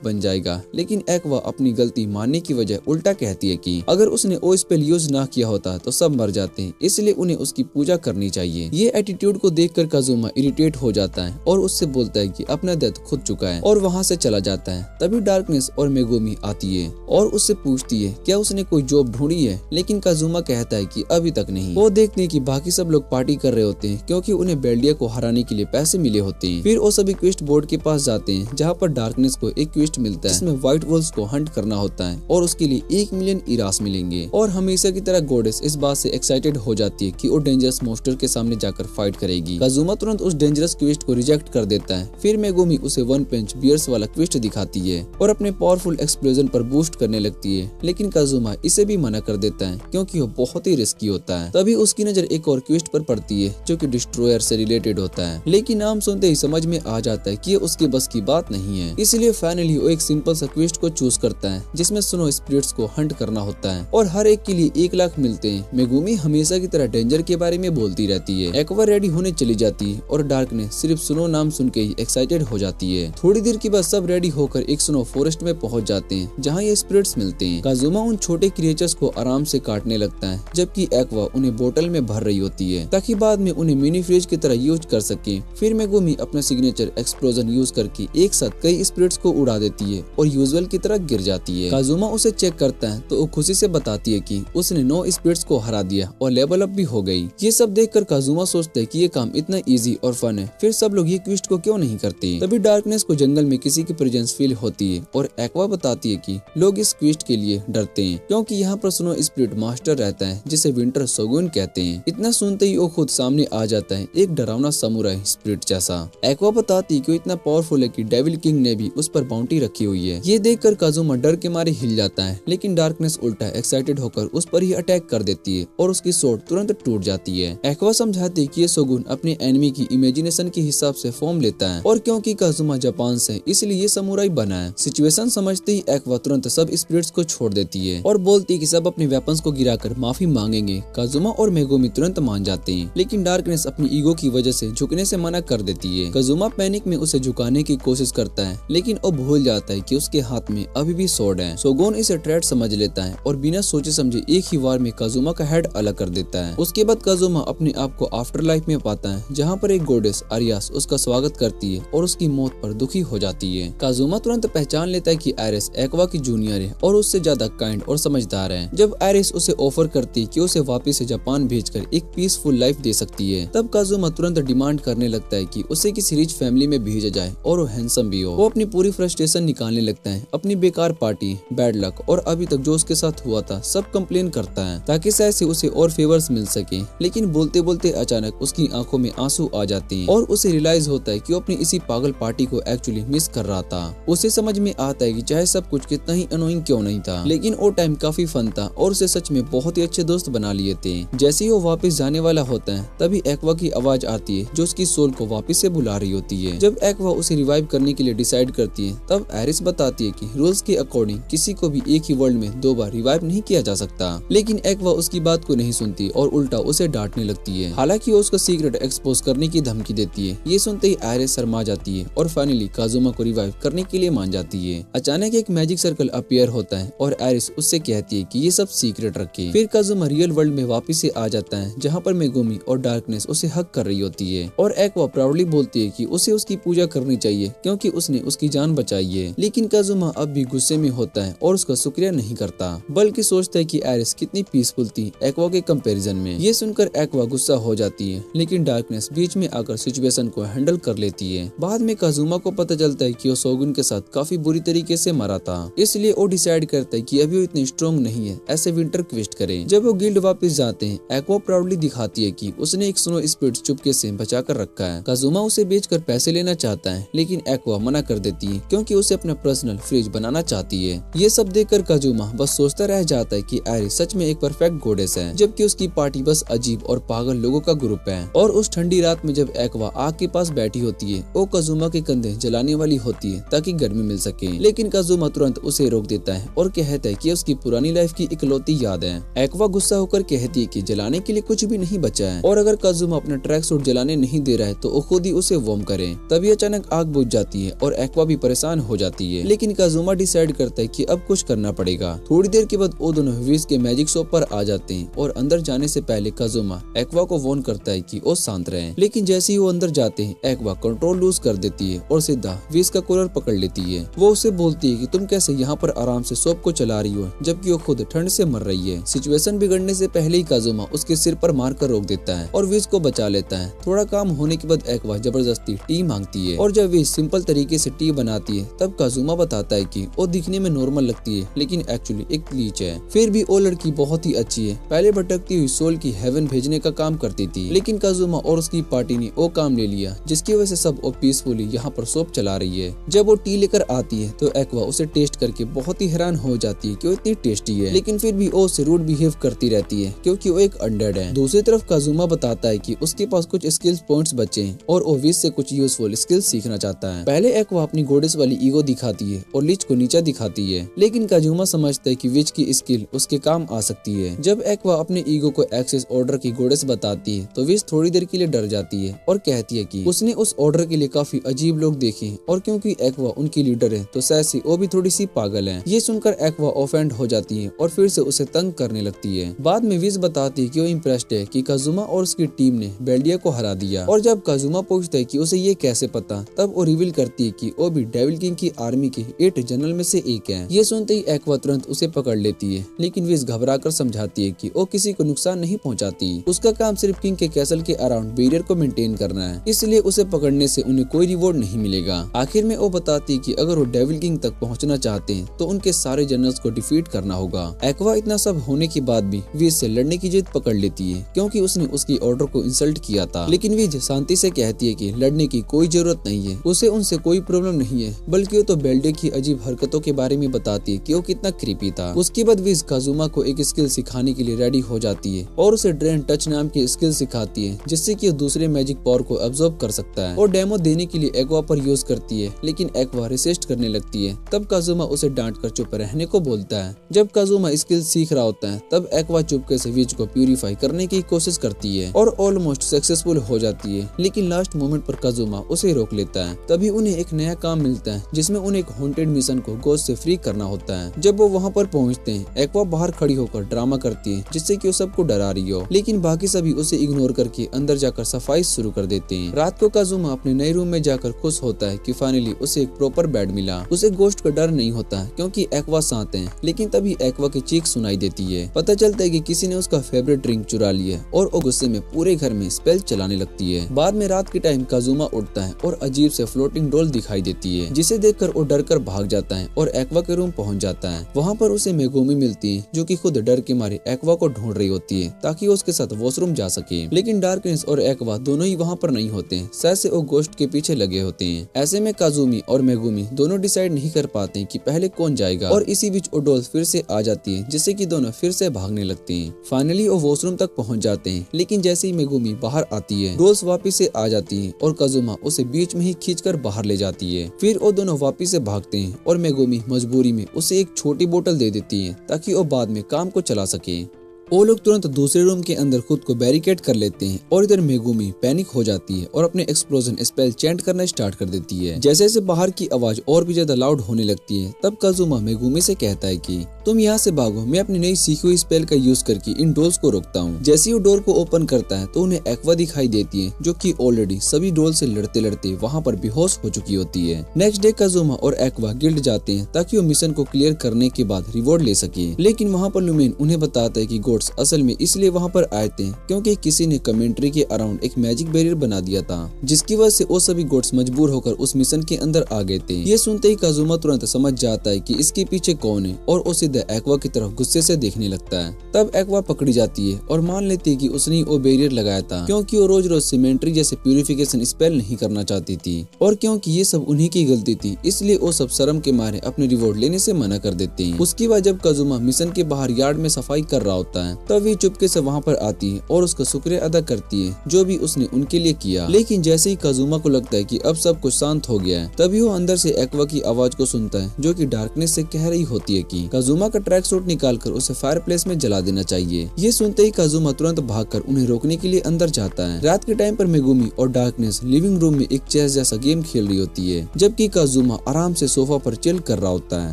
बन जाएगा। लेकिन एक्वा अपनी गलती मानने की वजह उल्टा कहती है कि अगर उसने वो स्पेल यूज ना किया होता तो सब मर जाते हैं, इसलिए उन्हें उसकी पूजा करनी चाहिए। ये एटीट्यूड को देखकर काजुमा इरिटेट हो जाता है और उससे बोलता है कि अपना डेथ खुद चुका है और वहाँ से चला जाता है। तभी डार्कनेस और मेगुमी आती है और उससे पूछती है क्या उसने कोई जॉब ढूंढी है, लेकिन काजुमा कहता है कि अभी तक नहीं। वो देखते हैं कि बाकी सब लोग पार्टी कर रहे होते हैं क्योंकि उन्हें बेल्डिया को हराने के लिए पैसे मिले होते हैं। फिर वो सभी क्वेस्ट बोर्ड के पास जाते हैं जहाँ पर डार्कनेस को एक क्वेस्ट मिलता है जिसमें व्हाइट वुल्व्स को हंट करना होता है और उसके लिए 1 मिलियन इरास मिलेंगे। और हमेशा की तरह गोडेस इस बात से एक्साइटेड हो जाती है कि वो डेंजरस मॉन्स्टर के सामने जाकर फाइट करेगी। काजुमा तुरंत उस डेंजरस क्वेस्ट को रिजेक्ट कर देता है। फिर मेगुमी उसे 1 पंच बियर्स वाला क्वेस्ट दिखाती है और अपने पावरफुल एक्सप्लोजन पर बूस्ट करने लगती है, लेकिन काजुमा इसे भी मना कर देता है क्योंकि वो बहुत ही रिस्की होता है। तभी उसकी नजर एक और क्वेस्ट पर पड़ती है जो कि डिस्ट्रॉयर से रिलेटेड होता है, लेकिन नाम सुनते ही समझ में आ जाता है कि ये उसके बस की बात नहीं है। इसलिए फाइनली वो एक सिंपल सा क्वेस्ट को चूज करता है जिसमें स्नो स्पिरिट्स को हंट करना होता है और हर एक के लिए 1 लाख मिलते हैं। मेगुमी हमेशा की तरह डेंजर के बारे में बोलती रहती है। एक्वा रेडी होने चली जाती है और डार्कनेस सिर्फ स्नो नाम सुन के ही एक्साइटेड हो जाती है। थोड़ी देर के बाद सब रेडी होकर एक स्नो फॉरेस्ट में पहुंच जाते हैं जहाँ ये स्पिरिट्स मिलते हैं। काजुमा उन छोटे क्रिएचर्स को आराम से काटने लगता है जबकि एक्वा उन्हें बोतल में भर रही होती है ताकि बाद में उन्हें मिनी फ्रिज की तरह यूज कर सके। फिर मेगुमी अपना सिग्नेचर एक्सप्लोजन यूज करके एक साथ कई स्पिरिट्स को उड़ा देती है और यूजुअल की तरह गिर जाती है। काजुमा उसे चेक करता है तो वो खुशी से बताती है कि उसने 9 स्पिरिट्स को हरा दिया और लेवल अप भी हो गई। ये सब देखकर काजुमा सोचता है कि ये काम इतना इजी और फन है, फिर सब लोग ये क्वेस्ट को क्यों नहीं करते। तभी डार्कनेस को जंगल में किसी की प्रेजेंस फील होती है और एक्वा बताती है कि लोग इस क्वेस्ट के लिए डरते हैं क्योंकि यहाँ पर स्नो स्पिरिट मास्टर रहता है जिसे विंटर शोगुन कहते हैं। इतना सुनते ही वो खुद सामने आ जाता है एक डरावना समुराई स्पिरिट जैसा। एक्वा बताती है कि वो इतना पावरफुल है कि डेविल किंग ने भी उस पर बाउंटी रखी हुई है। ये देखकर काजुमा डर के मारे हिल जाता है, लेकिन डार्कनेस उल्टा एक्साइटेड होकर उस पर ही अटैक कर देती है और उसकी सोर्ड तुरंत टूट जाती है। एक्वा समझाती है कि ये शोगुन अपने एनिमी की इमेजिनेशन के हिसाब से फॉर्म लेता है और क्योंकि काजुमा जापान से इसलिए ये समुराई बना है। सिचुएशन समझते ही एक्वा तुरंत सब स्पिरिट्स को छोड़ देती है और बोलती है कि सब अपने वेपन्स को गिराकर माफी मांगेंगे। काजुमा और मेगुमी तुरंत मान जाते हैं, लेकिन डार्कनेस अपनी ईगो की वजह से झुकने से मना कर देती है। काजुमा पैनिक में उसे झुकाने की कोशिश करता है, लेकिन वो भूल जाता है कि उसके हाथ में अभी भी स्वॉर्ड है। शोगुन इसे थ्रेट समझ लेता है और बिना सोचे समझे एक ही वार में काजुमा का हेड अलग कर देता है। उसके बाद काजुमा अपने आप को आफ्टर लाइफ में पाता है जहाँ पर एक गोडेस आरियास उसका स्वागत करती है और उसकी मौत पर दुखी हो जाती है। काजुमा तुरंत पहचान लेता है कि आरिस एक्वा की जूनियर है और उससे ज्यादा काइंड और समझदार है। जब आरिस उसे ऑफर करती है कि उसे वापस से जापान भेजकर एक पीसफुल लाइफ दे सकती है, तब काजुमा तुरंत डिमांड करने लगता है कि उसे किसी रिच फैमिली में भेजा जाए और वो हैंडसम भी हो। वो अपनी पूरी फ्रस्ट्रेशन निकालने लगता है, अपनी बेकार पार्टी, बैड लक और अभी तक जो उसके साथ हुआ था सब कंप्लेन करता है ताकि शायद से उसे और फेवर्स मिल सके। लेकिन बोलते बोलते अचानक उसकी आंखों में आंसू आ जाते हैं और उसे रियलाइज होता है कि वो अपनी इसी पागल पार्टी को एक्चुअली मिस कर रहा था। उसे समझ में आता है कि चाहे सब कुछ कितना ही अनोइंग क्यों नहीं था, लेकिन वो टाइम काफी फन था और उसे सच में बहुत ही अच्छे दोस्त बना लिए थे। जैसे ही वो वापस जाने वाला होता है तभी एक्वा की आवाज आती है जो उसकी सोल को वापस से बुला रही होती है। जब एक्वा उसे रिवाइव करने के लिए डिसाइड करती है तब आरिस बताती है कि रूल्स के अकॉर्डिंग किसी को भी एक ही वर्ल्ड में 2 बार रिवाइव नहीं किया जा सकता, लेकिन एक्वा उसकी बात को नहीं सुनती और उल्टा उसे डांटने लगती है। हालांकि वो उसका सीक्रेट एक्सपोज करने की धमकी देती है। ये सुनते ही आरिस शर्मा जाती है और फाइनली काजुमा को रिवाइव करने के लिए मान जाती है। अचानक एक मैजिक सर्कल अपीयर होता है और आरिस उससे कहती है कि ये सब सीक्रेट रखे। फिर काजुमा रियल वर्ल्ड में वापस से आ जाता है जहाँ पर मेगुमी और डार्कनेस उसे हक कर रही होती है और एक्वा प्राउडली बोलती है कि उसे उसकी पूजा करनी चाहिए क्योंकि उसने उसकी जान बचाई है। लेकिन काजुमा अब भी गुस्से में होता है और उसका शुक्रिया नहीं करता, बल्कि सोचता है कि आरिस कितनी पीसफुल थी एक्वा के कंपैरिजन में। ये सुनकर एक्वा गुस्सा हो जाती है, लेकिन डार्कनेस बीच में आकर सिचुएशन को हैंडल कर लेती है। बाद में काजुमा को पता चलता है कि वो शोगुन के साथ काफी बुरी तरीके से मरा था, इसलिए वो डिसाइड करता है कि अभी वो इतनी स्ट्रॉन्ग नहीं है, ऐसे विंटर क्वेस्ट करे। जब वो गिल्ड वापस जाते हैं एक्वा प्राउडली दिखाती है कि उसने एक स्नो स्पिरिट चुपके से बचा कर रखा है। काजुमा उसे बेचकर पैसे लेना चाहता है, लेकिन एक्वा मना कर देती है क्योंकि उसे अपना पर्सनल फ्रिज बनाना चाहती है। ये सब देखकर काजुमा बस सोचता रह जाता है कि आयरिस सच में एक परफेक्ट गॉडेस है, जबकि उसकी पार्टी बस अजीब और पागल लोगों का ग्रुप है। और उस ठंडी रात में जब एक्वा आग के पास बैठी होती है, वो काजुमा के कंधे जलाने वाली होती है ताकि गर्मी मिल सके, लेकिन काजुमा तुरंत उसे रोक देता है और कहता है कि उसकी पुरानी लाइफ की इकलौती याद है। एक्वा गुस्सा होकर कहती है कि जलाने के लिए कुछ भी नहीं बचा है और अगर काजुमा अपना ट्रैक सूट जलाने नहीं दे रहा है तो वो खुद ही उसे वार्म करे। तभी अचानक आग बुझ जाती है और एक्वा भी परेशान हो जाती है, लेकिन काजुमा डिसाइड करता है कि अब कुछ करना पड़ेगा। थोड़ी देर के बाद वो दोनों विज के मैजिक शॉप पर आ जाते हैं और अंदर जाने से पहले काजुमा एक्वा को वार्न करता है कि वो शांत रहे, लेकिन जैसे ही वो अंदर जाते हैं एक्वा कंट्रोल लूज कर देती है और सीधा विज का कूलर पकड़ लेती है। वो उसे बोलती है कि तुम कैसे यहाँ पर आराम से शॉप को चला रही हो जबकि वो खुद ठंड से मर रही है। सिचुएशन बिगड़ने से पहले ही काजुमा उसके सिर पर मारकर रोक देता है और विज को बचा लेता है। थोड़ा काम होने के बाद एक्वा जबरदस्ती टी मांगती है और जब विज सिंपल तरीके से टी बनाती है तब काजुमा बताता है कि वो दिखने में नॉर्मल लगती है लेकिन एक्चुअली एक लीच है। फिर भी वो लड़की बहुत ही अच्छी है, पहले भटकती हुई सोल की हेवन भेजने का काम करती थी, लेकिन काजुमा और उसकी पार्टी ने वो काम ले लिया जिसकी वजह से सब वो पीसफुली यहाँ पर शॉप चला रही है। जब वो टी लेकर आती है तो एक्वा उसे टेस्ट करके बहुत ही हैरान हो जाती है कि वो इतनी टेस्टी है, लेकिन फिर भी वो उससे रूड बिहेव करती रहती है क्योंकि वो एक अनडेड है। दूसरी तरफ काजुमा बताता है कि उसके पास कुछ स्किल्स पॉइंट्स बचे हैं और वो विज से कुछ यूजफुल स्किल्स सीखना चाहता है। पहले एक्वा अपनी गॉडेस वाली ईगो दिखाती है और लीच को नीचा दिखाती है, लेकिन काजुमा समझता है कि विज की स्किल उसके काम आ सकती है। जब एक्वा अपने ईगो को एक्सेस ऑर्डर की गॉडेस बताती है तो विज थोड़ी देर के लिए डर जाती है और कहती है कि उसने उस ऑर्डर के लिए काफी अजीब लोग देखे और क्योंकि एक्वा उनकी लीडर है तो सैसी वो भी थोड़ी सी पागल है। ये सुनकर एक्वा ऑफेंड हो जाती है और फिर से उसे तंग करने लगती है। बाद में विज बताती है कि वो इम्प्रेस्ड है कि काजुमा और उसकी टीम ने बेल्डिया को हरा दिया और जब काजुमा पूछता है कि उसे ये कैसे पता तब वो रिवील करती है कि वो भी डेविल किंग की आर्मी के 8 जनरल में से एक है। ये सुनते ही एक्वा तुरंत उसे पकड़ लेती है, लेकिन विज घबराकर समझाती है कि वो किसी को नुकसान नहीं पहुंचाती, उसका काम सिर्फ किंग के कैसल के अराउंड बैरियर को मेंटेन करना है, इसलिए उसे पकड़ने से उन्हें कोई रिवॉर्ड नहीं मिलेगा। आखिर में वो बताती है कि अगर वो डेविल किंग तक पहुंचना चाहते हैं तो उनके सारे जनरल्स को डिफीट करना होगा। एक्वा इतना सब होने के बाद भी विज से लड़ने की जिद पकड़ लेती है क्योंकि उसने उसकी ऑर्डर को इंसल्ट किया था, लेकिन विज शांति से कहती है कि लड़ने की कोई जरूरत नहीं है, उसे उनसे कोई प्रॉब्लम नहीं है, बल्कि वो तो बेल्डिया की अजीब हरकतों के बारे में बताती है कि वो कितना क्रीपी था। उसके बाद विज काजुमा को एक स्किल सिखाने के लिए रेडी हो जाती है और उसे ड्रेन टच नाम की स्किल सिखाती है जिससे कि वो दूसरे मैजिक पावर को अब्सॉर्ब कर सकता है और डेमो देने के लिए एक्वा पर यूज करती है, लेकिन एक्वा रेसिस्ट करने लगती है। तब काजुमा उसे डांट कर चुप रहने को बोलता है। जब काजुमा स्किल सीख रहा होता है तब एक्वा चुपके से विज को प्यूरिफाई करने की कोशिश करती है और ऑलमोस्ट सक्सेसफुल हो जाती है, लेकिन लास्ट मोमेंट पर काजुमा उसे रोक लेता है। तभी उन्हें एक नया काम मिलता है जिसमें उन्हें एक हॉन्टेड मिशन को गोस्ट से फ्री करना होता है। जब वो वहाँ पर पहुँचते हैं एक्वा बाहर खड़ी होकर ड्रामा करती है जिससे कि वो सबको डरा रही हो, लेकिन बाकी सभी उसे इग्नोर करके अंदर जाकर सफाई शुरू कर देते हैं। रात को काजुमा अपने नए रूम में जाकर खुश होता है कि फाइनली उसे एक प्रॉपर बेड मिला। उसे गोस्ट का डर नहीं होता क्योंकि एक्वा साथ है, लेकिन तभी एक्वा की चीख सुनाई देती है। पता चलता है कि किसी ने उसका फेवरेट ड्रिंक चुरा लिया और वो गुस्से में पूरे घर में स्पेल चलाने लगती है। बाद में रात के टाइम काजुमा उठता है और अजीब से फ्लोटिंग डॉल दिखाई देती है जिसे देखकर वो डर कर भाग जाता है और एक्वा के रूम पहुंच जाता है। वहाँ पर उसे मेगुमी मिलती है जो कि खुद डर के मारे एक्वा को ढूंढ रही होती है ताकि वो उसके साथ वॉशरूम जा सके, लेकिन डार्कनेस और एक्वा दोनों ही वहाँ पर नहीं होते हैं, शायद से वो गोस्ट के पीछे लगे होते हैं। ऐसे में काजुमी और मेगुमी दोनों डिसाइड नहीं कर पाते कि पहले कौन जाएगा और इसी बीच वो डॉल्स फिर से आ जाती है जिससे कि दोनों फिर से भागने लगते हैं। फाइनली वो वॉशरूम तक पहुंच जाते हैं, लेकिन जैसे ही मेगुमी बाहर आती है डॉल्स वापिस से आ जाती है और काजुमा उसे बीच में ही खींचकर बाहर ले जाती है। फिर वो दोनों वापिस से भागते हैं और मेगुमी मजबूरी में उसे एक छोटी बोतल दे देती है ताकि वो बाद में काम को चला सके। वो लोग तुरंत दूसरे रूम के अंदर खुद को बैरिकेड कर लेते हैं और इधर मेगुमी पैनिक हो जाती है और अपने एक्सप्लोजन स्पेल चैंट करना स्टार्ट कर देती है। जैसे जैसे बाहर की आवाज और भी ज्यादा लाउड होने लगती है तब काजुमा मेगुमी से कहता है कि तुम यहाँ से भागो, मैं अपनी नई सीखी हुई स्पेल का यूज करके इन डोल्स को रोकता हूँ। जैसे ही वो डोर को ओपन करता है तो उन्हें एक्वा दिखाई देती है जो कि ऑलरेडी सभी डोल से लड़ते लड़ते वहाँ पर बेहोश हो चुकी होती है। नेक्स्ट डे काजुमा और एक्वा गिल्ड जाते हैं ताकि वो मिशन को क्लियर करने के बाद रिवॉर्ड ले सके, लेकिन वहाँ पर लुमेन उन्हें बताता है कि गोड्स असल में इसलिए वहाँ पर आए थे क्योंकि किसी ने कमेंट्री के अराउंड एक मैजिक बैरियर बना दिया था जिसकी वजह से वो सभी गोड्स मजबूर होकर उस मिशन के अंदर आ गए थे। ये सुनते ही काजुमा तुरंत समझ जाता है कि इसके पीछे कौन है और वो सीधे सीधा एक्वा की तरफ गुस्से से देखने लगता है। तब एक्वा पकड़ी जाती है और मान लेती है कि उसने वो बैरियर लगाया था क्योंकि वो रोज रोज सीमेंट्री जैसे प्यूरिफिकेशन स्पेल नहीं करना चाहती थी और क्योंकि ये सब उन्हीं की गलती थी, इसलिए वो सब शर्म के मारे अपने रिवॉर्ड लेने से मना कर देते हैं। उसके बाद जब काजुमा मिशन के बाहर यार्ड में सफाई कर रहा होता है तब वे चुपके से वहाँ पर आती है और उसका शुक्रिया अदा करती है जो भी उसने उनके लिए किया। लेकिन जैसे ही काजुमा को लगता है कि अब सब कुछ शांत हो गया है तभी वो अंदर से एक्वा की आवाज को सुनता है जो कि डार्कनेस से कह रही होती है कि काजुमा का ट्रैक सूट निकालकर उसे फायर प्लेस में जला देना चाहिए। ये सुनते ही काजुमा तुरंत भागकर उन्हें रोकने के लिए अंदर जाता है। रात के टाइम पर मेगुमी और डार्कनेस लिविंग रूम में एक चेस जैसा गेम खेल रही होती है जबकि काजुमा आराम से सोफा पर चिल कर रहा होता है।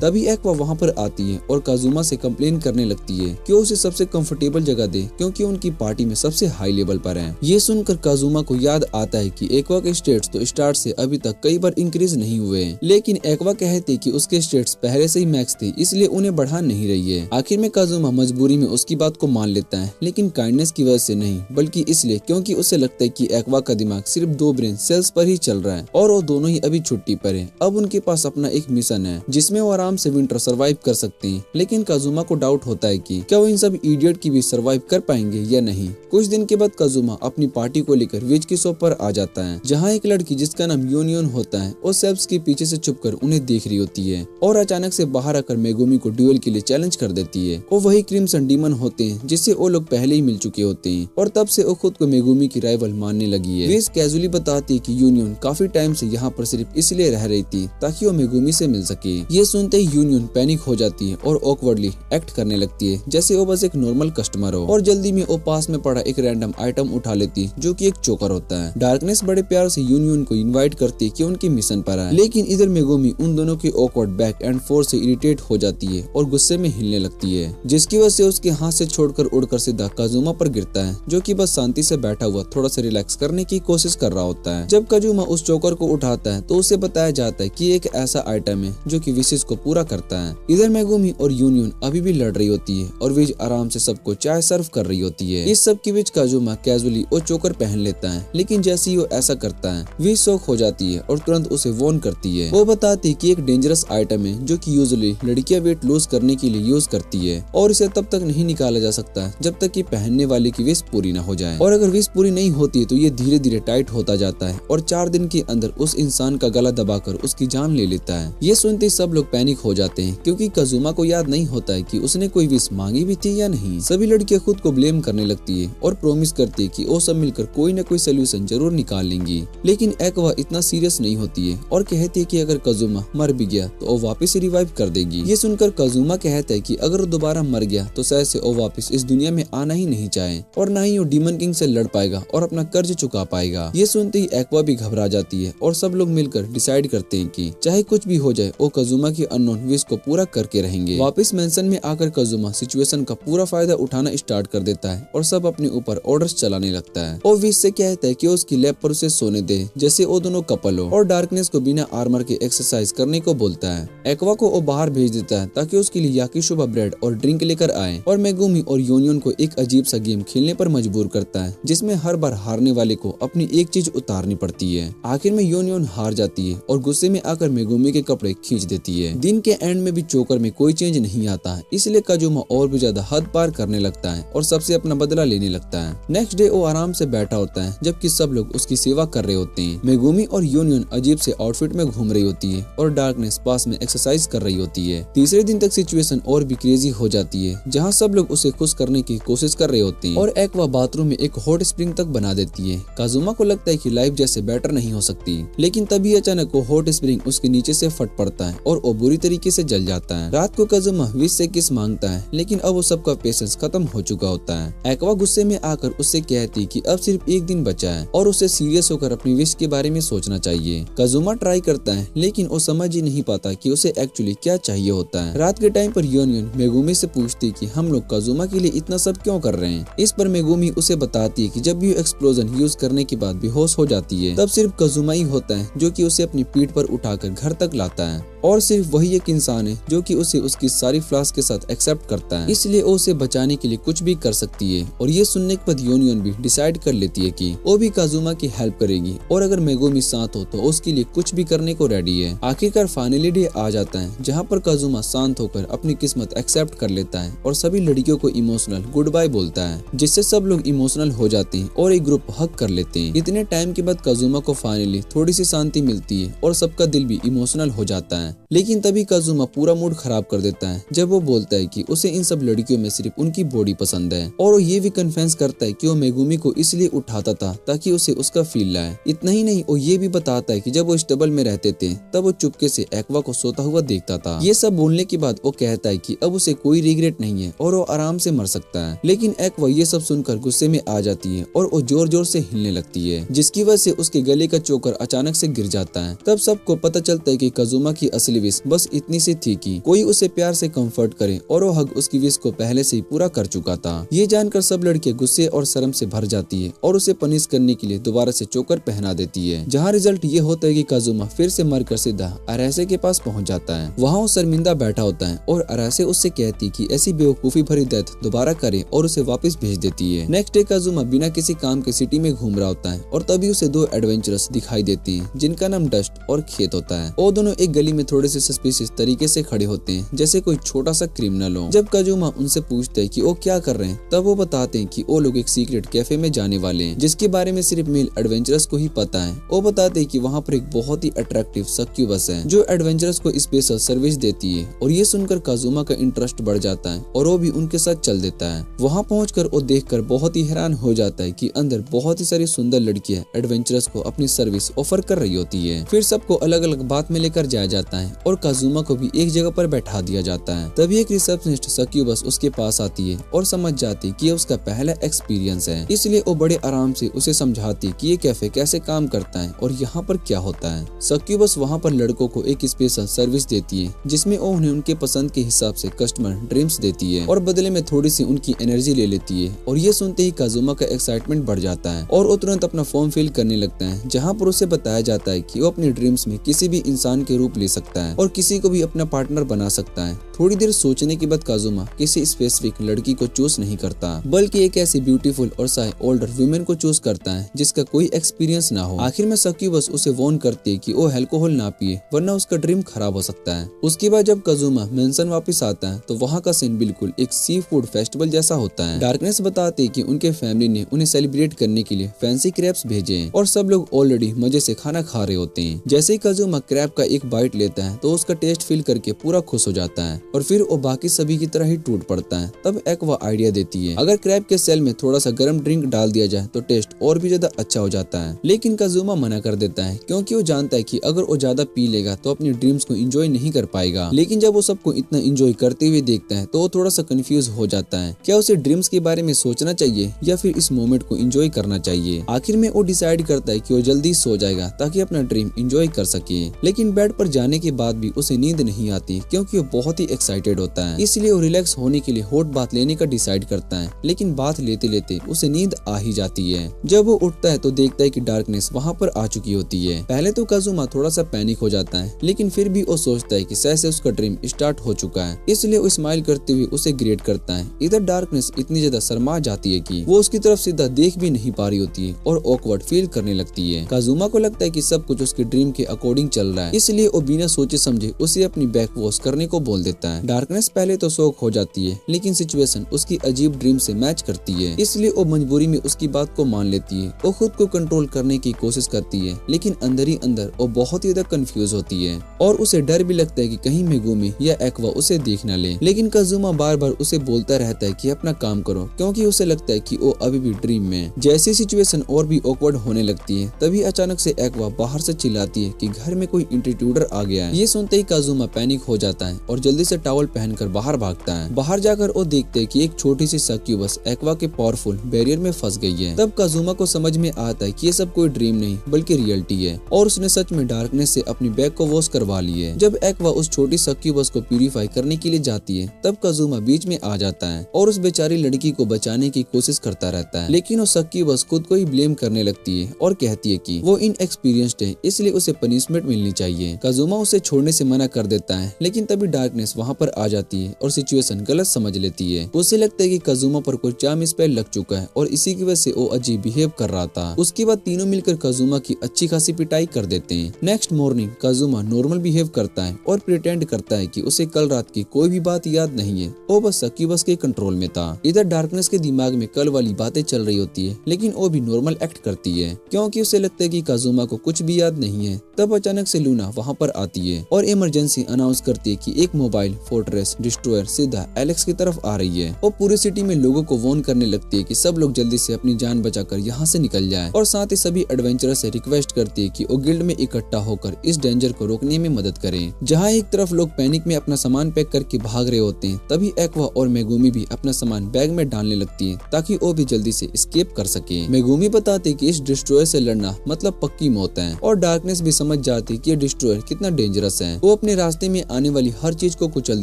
तभी एक्वा वहाँ पर आती है और काजुमा से कंप्लेन करने लगती है कि उसे सबसे कंफर्टेबल जगह दे क्योंकि उनकी पार्टी में सबसे हाई लेवल पर है। ये सुनकर काजुमा को याद आता है कि एक्वा के स्टेट्स तो स्टार्ट से अभी तक कई बार इंक्रीज नहीं हुए हैं, लेकिन एक्वा कहती कि उसके स्टेट्स पहले से ही मैक्स थे इसलिए उन्हें बढ़ा नहीं रही है। आखिर में काजुमा मजबूरी में उसकी बात को मान लेता है, लेकिन काइंडनेस की वजह से नहीं बल्कि इसलिए क्योंकि उसे लगता है कि एक्वा का दिमाग सिर्फ 2 ब्रेन सेल्स पर ही चल रहा है और वो दोनों ही अभी छुट्टी पर है। अब उनके पास अपना एक मिशन है जिसमें वो आराम से विंटर सर्वाइव कर सकते हैं। लेकिन काजुमा को डाउट होता है कि क्या वो इन सब इडियट की भी सर्वाइव कर पाएंगे या नहीं। कुछ दिन के बाद काजुमा अपनी पार्टी को लेकर विज की शॉप पर आ जाता है जहाँ एक लड़की जिसका नाम यूनियन होता है और सेल्स के पीछे से छुपकर उन्हें देख रही होती है और अचानक से बाहर आकर मेगुमी को ड्यूएल के लिए चैलेंज कर देती है। वो वही क्रिम्सन डीमन होते हैं जिससे वो लोग पहले ही मिल चुके होते हैं और तब से वो खुद को मेगुमी की राइवल मानने लगी है। विज कैजुअली बताती है कि यूनियन काफी टाइम से यहाँ पर सिर्फ इसलिए रह रही थी ताकि वो मेगुमी से मिल सके। ये सुनते ही यूनियन पैनिक हो जाती है और ऑकवर्डली एक्ट करने लगती है जैसे वो बस एक नॉर्मल कस्टमर हो और जल्दी में वो पास में पड़ा एक रैंडम आइटम उठा लेती जो कि एक चोकर होता है। डार्कनेस बड़े प्यार से यूनियन को इनवाइट करती है कि उनके मिशन पर आए, लेकिन इधर मेगुमी उन दोनों के ऑकवर्ड बैक एंड फोर्थ से इरिटेट हो जाती है और गुस्से में हिलने लगती है जिसकी वजह से उसके हाथ से छोड़कर उड़कर सीधा काजुमा पर गिरता है जो कि बस शांति से बैठा हुआ थोड़ा सा रिलैक्स करने की कोशिश कर रहा होता है। जब काजुमा उस चोकर को उठाता है तो उसे बताया जाता है कि एक ऐसा आइटम है जो कि विशेष को पूरा करता है। इधर मेगुमी और यूनियन अभी भी लड़ रही होती है और विज आराम से सबको चाय सर्व कर रही होती है। इस सब के बीच काजुमा कैजुअली वो चोकर पहन लेता है, लेकिन जैसे ही वो ऐसा करता है विज शॉक हो जाती है और तुरंत उसे वॉर्न करती है। वो बताती है कि एक डेंजरस आइटम है जो कि यूजुअली लड़कियां वेट लूज करने के लिए यूज करती है और इसे तब तक नहीं निकाला जा सकता जब तक कि पहनने वाले की विश पूरी न हो जाए और अगर विश पूरी नहीं होती है तो ये धीरे धीरे टाइट होता जाता है और 4 दिन के अंदर उस इंसान का गला दबाकर उसकी जान ले लेता है। ये सुनते सब लोग पैनिक हो जाते हैं क्योंकि काजुमा को याद नहीं होता है कि उसने कोई विश मांगी भी थी या नहीं। सभी लड़कियां खुद को ब्लेम करने लगती है और प्रॉमिस करती है कि वो सब मिलकर कोई न कोई सोल्यूशन जरूर निकाल लेंगी। लेकिन एक्वा इतना सीरियस नहीं होती है और कहती है कि अगर काजुमा मर भी गया तो वो वापस रिवाइव कर देगी। ये सुनकर काजुमा कहता है कि अगर वो दोबारा मर गया तो शायद से वो वापस इस दुनिया में आना ही नहीं चाहे और न ही वो डीमन किंग से लड़ पाएगा और अपना कर्ज चुका पाएगा। ये सुनते ही एक्वा भी घबरा जाती है और सब लोग मिलकर डिसाइड करते हैं कि चाहे कुछ भी हो जाए वो काजुमा की अननोन विश को पूरा करके रहेंगे। वापस मेंशन में आकर काजुमा सिचुएशन का पूरा फायदा उठाना स्टार्ट कर देता है और सब अपने ऊपर ऑर्डर्स चलाने लगता है। वो विश से कहता है कि उसकी लैब पर उसे सोने दे जैसे वो दोनों कपल हो और डार्कनेस को बिना आर्मर के एक्सरसाइज करने को बोलता है। एक्वा को वो बाहर भेज देता है ताकि उसके लिए याकिसोबा ब्रेड और ड्रिंक लेकर आए और मेगुमी और यूनियन को एक अजीब सा गेम खेलने पर मजबूर करता है जिसमें हर बार हारने वाले को अपनी एक चीज उतारनी पड़ती है। आखिर में यूनियन हार जाती है और गुस्से में आकर मेगुमी के कपड़े खींच देती है। दिन के एंड में भी चोकर में कोई चेंज नहीं आता है इसलिए काजुमा और भी ज्यादा हद पार करने लगता है और सबसे अपना बदला लेने लगता है। नेक्स्ट डे वो आराम से बैठा होता है जबकि सब लोग उसकी सेवा कर रहे होते हैं। मेगुमी और यूनियन अजीब से आउटफिट में घूम रही होती है और डार्कनेस पास में एक्सरसाइज कर रही होती है। तीसरे दिन तक सिचुएशन और भी क्रेजी हो जाती है जहाँ सब लोग उसे खुश करने की कोशिश कर रहे होते हैं और एक्वा बाथरूम में एक हॉट स्प्रिंग तक बना देती है। काजुमा को लगता है कि लाइफ जैसे बेटर नहीं हो सकती, लेकिन तभी अचानक वो हॉट स्प्रिंग उसके नीचे से फट पड़ता है और वो बुरी तरीके से जल जाता है। रात को काजुमा विश से किस मांगता है लेकिन अब वो सबका पेशेंस खत्म हो चुका होता है। एक्वा गुस्से में आकर उससे कहती कि अब सिर्फ एक दिन बचा है और उसे सीरियस होकर अपनी विश के बारे में सोचना चाहिए। काजुमा ट्राई करता है लेकिन वो समझ ही नहीं पाता कि उसे एक्चुअली क्या चाहिए होता है। रात के टाइम पर यूनियन मेगुमी से पूछती कि हम लोग काजुमा के लिए इतना सब क्यों कर रहे हैं। इस पर मेगुमी उसे बताती है कि जब भी एक्सप्लोजन यूज करने के बाद बेहोश हो जाती है तब सिर्फ काजुमा ही होता है जो कि उसे अपनी पीठ पर उठाकर घर तक लाता है और सिर्फ वही एक इंसान है जो कि उसे उसकी सारी फ्लॉस के साथ एक्सेप्ट करता है, इसलिए वो उसे बचाने के लिए कुछ भी कर सकती है। और ये सुनने के बाद यूनियन भी डिसाइड कर लेती है कि वो भी काजुमा की हेल्प करेगी और अगर मेगुमी साथ हो तो उसके लिए कुछ भी करने को रेडी है। आखिरकार फाइनली डे आ जाता है जहाँ पर काजुमा शांत होकर अपनी किस्मत एक्सेप्ट कर लेता है और सभी लड़कियों को इमोशनल गुड बाय बोलता है, जिससे सब लोग इमोशनल हो जाते हैं और एक ग्रुप हग कर लेते हैं। इतने टाइम के बाद काजुमा को फाइनली थोड़ी सी शांति मिलती है और सबका दिल भी इमोशनल हो जाता है। लेकिन तभी काजुमा पूरा मूड खराब कर देता है जब वो बोलता है कि उसे इन सब लड़कियों में सिर्फ उनकी बॉडी पसंद है, और वो ये भी कन्फेस करता है कि वो मेगुमी को इसलिए उठाता था ताकि उसे उसका फील लाए। इतना ही नहीं, वो ये भी बताता है कि जब वो स्टेबल में रहते थे तब वो चुपके से एक्वा को सोता हुआ देखता था। ये सब बोलने के बाद वो कहता है कि अब उसे कोई रिग्रेट नहीं है और वो आराम से मर सकता है। लेकिन एक्वा ये सब सुनकर गुस्से में आ जाती है और वो जोर जोर से हिलने लगती है, जिसकी वजह से उसके गले का चोकर अचानक से गिर जाता है। तब सबको पता चलता है कि काजुमा की असली विश बस इतनी सी थी कि कोई उसे प्यार से कंफर्ट करे, और वो हग उसकी विश को पहले से ही पूरा कर चुका था। ये जानकर सब लड़कियां गुस्से और शर्म से भर जाती है और उसे पनिश करने के लिए दोबारा से चोकर पहना देती है, जहाँ रिजल्ट ये होता है कि काजुमा फिर से मरकर सीधा अरासे के पास पहुंच जाता है। वहाँ वो शर्मिंदा बैठा होता है और अरासे उससे कहती कि ऐसी बेवकूफी भरी डेथ दोबारा करे और उसे वापस भेज देती है। नेक्स्ट डे काजुमा बिना किसी काम के सिटी में घूम रहा होता है और तभी उसे दो एडवेंचरस दिखाई देते हैं जिनका नाम डस्ट और खेत होता है। वो दोनों एक गली में थोड़े से सस्पिशियस तरीके से खड़े होते हैं, जैसे कोई छोटा सा क्रिमिनल हो। जब काजुमा उनसे पूछते हैं कि वो क्या कर रहे हैं, तब वो बताते हैं कि वो लोग एक सीक्रेट कैफे में जाने वाले हैं जिसके बारे में सिर्फ मेल एडवेंचरस को ही पता है। वो बताते हैं कि वहाँ पर एक बहुत ही अट्रैक्टिव सक्यूबस है जो एडवेंचरस को स्पेशल सर्विस देती है, और ये सुनकर काजुमा का इंटरेस्ट बढ़ जाता है और वो भी उनके साथ चल देता है। वहाँ पहुंचकर वो देखकर बहुत ही हैरान हो जाता है कि अंदर बहुत ही सारी सुंदर लड़कियां एडवेंचरस को अपनी सर्विस ऑफर कर रही होती है। फिर सबको अलग अलग बात में लेकर जाया जाता है और काजुमा को भी एक जगह पर बैठा दिया जाता है। तभी एक रिसेप्शनिस्ट सक्यूबस उसके पास आती है और समझ जाती है कि ये उसका पहला एक्सपीरियंस है, इसलिए वो बड़े आराम से उसे समझाती कि ये कैफे कैसे काम करता है और यहाँ पर क्या होता है। सक्यूबस वहाँ पर लड़कों को एक स्पेशल सर्विस देती है जिसमें वो उन्हें उनके पसंद के हिसाब से कस्टमर ड्रीम्स देती है और बदले में थोड़ी सी उनकी एनर्जी ले लेती है। और ये सुनते ही काजुमा का एक्साइटमेंट बढ़ जाता है और वो तुरंत अपना फॉर्म फिल करने लगता है, जहाँ पर उसे बताया जाता है कि वो अपने ड्रीम्स में किसी भी इंसान के रूप ले सकता है और किसी को भी अपना पार्टनर बना सकता है। थोड़ी देर सोचने के बाद काजुमा किसी स्पेसिफिक लड़की को चूज नहीं करता, बल्कि एक ऐसी ब्यूटीफुल और शाय ओल्डर वुमेन को चूज करता है जिसका कोई एक्सपीरियंस ना हो। आखिर में सक्यूबस उसे वार्न करती है कि वो अल्कोहल ना पिए वरना उसका ड्रीम खराब हो सकता है। उसके बाद जब काजुमा मेंशन वापस आता है तो वहाँ का सीन बिल्कुल एक सी फूड फेस्टिवल जैसा होता है। डार्कनेस बताते हैं कि उनके फैमिली ने उन्हें सेलिब्रेट करने के लिए फैंसी क्रैब्स भेजे हैं और सब लोग ऑलरेडी मजे से खाना खा रहे होते हैं। जैसे ही काजुमा क्रैब का एक बाइट लेता है तो उसका टेस्ट फील करके पूरा खुश हो जाता है और फिर वो बाकी सभी की तरह ही टूट पड़ता है। तब एक्वा आइडिया देती है अगर क्रैब के सेल में थोड़ा सा गर्म ड्रिंक डाल दिया जाए तो टेस्ट और भी ज्यादा अच्छा हो जाता है, लेकिन काजुमा मना कर देता है क्योंकि वो जानता है कि अगर वो ज्यादा पी लेगा तो अपनी ड्रीम्स को एंजॉय नहीं कर पाएगा। लेकिन जब वो सबको इतना एंजॉय करते हुए देखता है तो वो थोड़ा सा कंफ्यूज हो जाता है, क्या उसे ड्रीम्स के बारे में सोचना चाहिए या फिर इस मोमेंट को एंजॉय करना चाहिए। आखिर में वो डिसाइड करता है कि वो जल्दी सो जाएगा ताकि अपना ड्रीम एंजॉय कर सके। लेकिन बेड पर जाने के बाद भी उसे नींद नहीं आती क्योंकि वो बहुत ही एक्साइटेड होता है, इसलिए वो रिलैक्स होने के लिए हॉट बाथ लेने का डिसाइड करता है। लेकिन बाथ लेते लेते उसे नींद आ ही जाती है। जब वो उठता है तो देखता है कि डार्कनेस वहाँ पर आ चुकी होती है। पहले तो काजुमा थोड़ा सा पैनिक हो जाता है, लेकिन फिर भी वो सोचता है कि शायद से उसका ड्रीम स्टार्ट हो चुका है, इसलिए वो स्माइल करते हुए उसे ग्रेट करता है। इधर डार्कनेस इतनी ज्यादा शर्मा जाती है कि वो उसकी तरफ सीधा देख भी नहीं पा रही होती है और ऑकवर्ड फील करने लगती है। काजुमा को लगता है कि सब कुछ उसके ड्रीम के अकॉर्डिंग चल रहा है, इसलिए वो बिना सोचे समझे उसे अपनी बैक वॉश करने को बोल देता है। डार्कनेस पहले तो शॉक हो जाती है, लेकिन सिचुएशन उसकी अजीब ड्रीम से मैच करती है, इसलिए वो मजबूरी में उसकी बात को मान लेती है। वो खुद को कंट्रोल करने की कोशिश करती है, लेकिन अंदर ही अंदर वो बहुत ही ज्यादा कंफ्यूज होती है और उसे डर भी लगता है कि कहीं मेगुमी या एक्वा उसे देख न ले। लेकिन काजुमा बार बार उसे बोलता रहता है कि अपना काम करो, क्योंकि उसे लगता है कि वो अभी भी ड्रीम में। जैसी सिचुएशन और भी ऑकवर्ड होने लगती है, तभी अचानक से एक्वा बाहर से चिल्लाती है कि घर में कोई इंट्रूडर आ गया है। ये सुनते ही काजुमा पैनिक हो जाता है और जल्दी से टॉवल पहनकर बाहर भागता है। बाहर जाकर वो देखते हैं कि एक छोटी सी सक्यूबस एक्वा के पावरफुल बैरियर में फंस गई है। तब काजुमा को समझ में आता है कि ये सब कोई ड्रीम नहीं बल्कि रियलिटी है और उसने सच में डार्कनेस से अपनी बैग को वॉश करवा ली है। जब एक्वा उस छोटी सक्यूबस को प्यूरिफाई करने के लिए जाती है, तब काजुमा बीच में आ जाता है और उस बेचारी लड़की को बचाने की कोशिश करता रहता है, लेकिन वो सक्यूबस खुद को ही ब्लेम करने लगती है और कहती है कि वो इनएक्सपीरियंस्ड है, इसलिए उसे पनिशमेंट मिलनी चाहिए। काजुमा उसे छोड़ने से मना कर देता है, लेकिन तभी डार्कनेस वहाँ पर आ जाती है और सिचुएशन गलत समझ लेती है। उसे लगता है कि काजुमा पर कोई चार्म स्पेल लग चुका है और इसी की वजह से वो अजीब बिहेव कर रहा था। उसके बाद तीनों मिलकर काजुमा की अच्छी खासी पिटाई कर देते हैं। नेक्स्ट मॉर्निंग काजुमा नॉर्मल बिहेव करता है और प्रिटेंड करता है कि उसे कल रात की कोई भी बात याद नहीं है, वो बस सक्यूबस के कंट्रोल में था। इधर डार्कनेस के दिमाग में कल वाली बातें चल रही होती है, लेकिन वो भी नॉर्मल एक्ट करती है क्योंकि उसे लगता है कि काजुमा को कुछ भी याद नहीं है। तब अचानक से लूना वहाँ पर आती है और इमरजेंसी अनाउंस करती है कि एक मोबाइल फोर्ट्रेस डिस्ट्रॉयर सीधा एलेक्स की तरफ आ रही है। वो पूरी सिटी में लोगों को वार्न करने लगती है कि सब लोग जल्दी से अपनी जान बचाकर यहाँ से निकल जाएं और साथ ही सभी एडवेंचरर से रिक्वेस्ट करती है कि वो गिल्ड में इकट्ठा होकर इस डेंजर को रोकने में मदद करें। जहाँ एक तरफ लोग पैनिक में अपना सामान पैक करके भाग रहे होते हैं, तभी एक्वा और मेगुमी भी अपना सामान बैग में डालने लगती है ताकि वो भी जल्दी से एस्केप कर सके। मेगुमी बताती है कि इस डिस्ट्रॉयर से लड़ना मतलब पक्की मौत है और डार्कनेस भी समझ जाती है कि ये डिस्ट्रॉयर कितना डेंजरस है। वो अपने रास्ते में आने वाली हर चीज को कुचल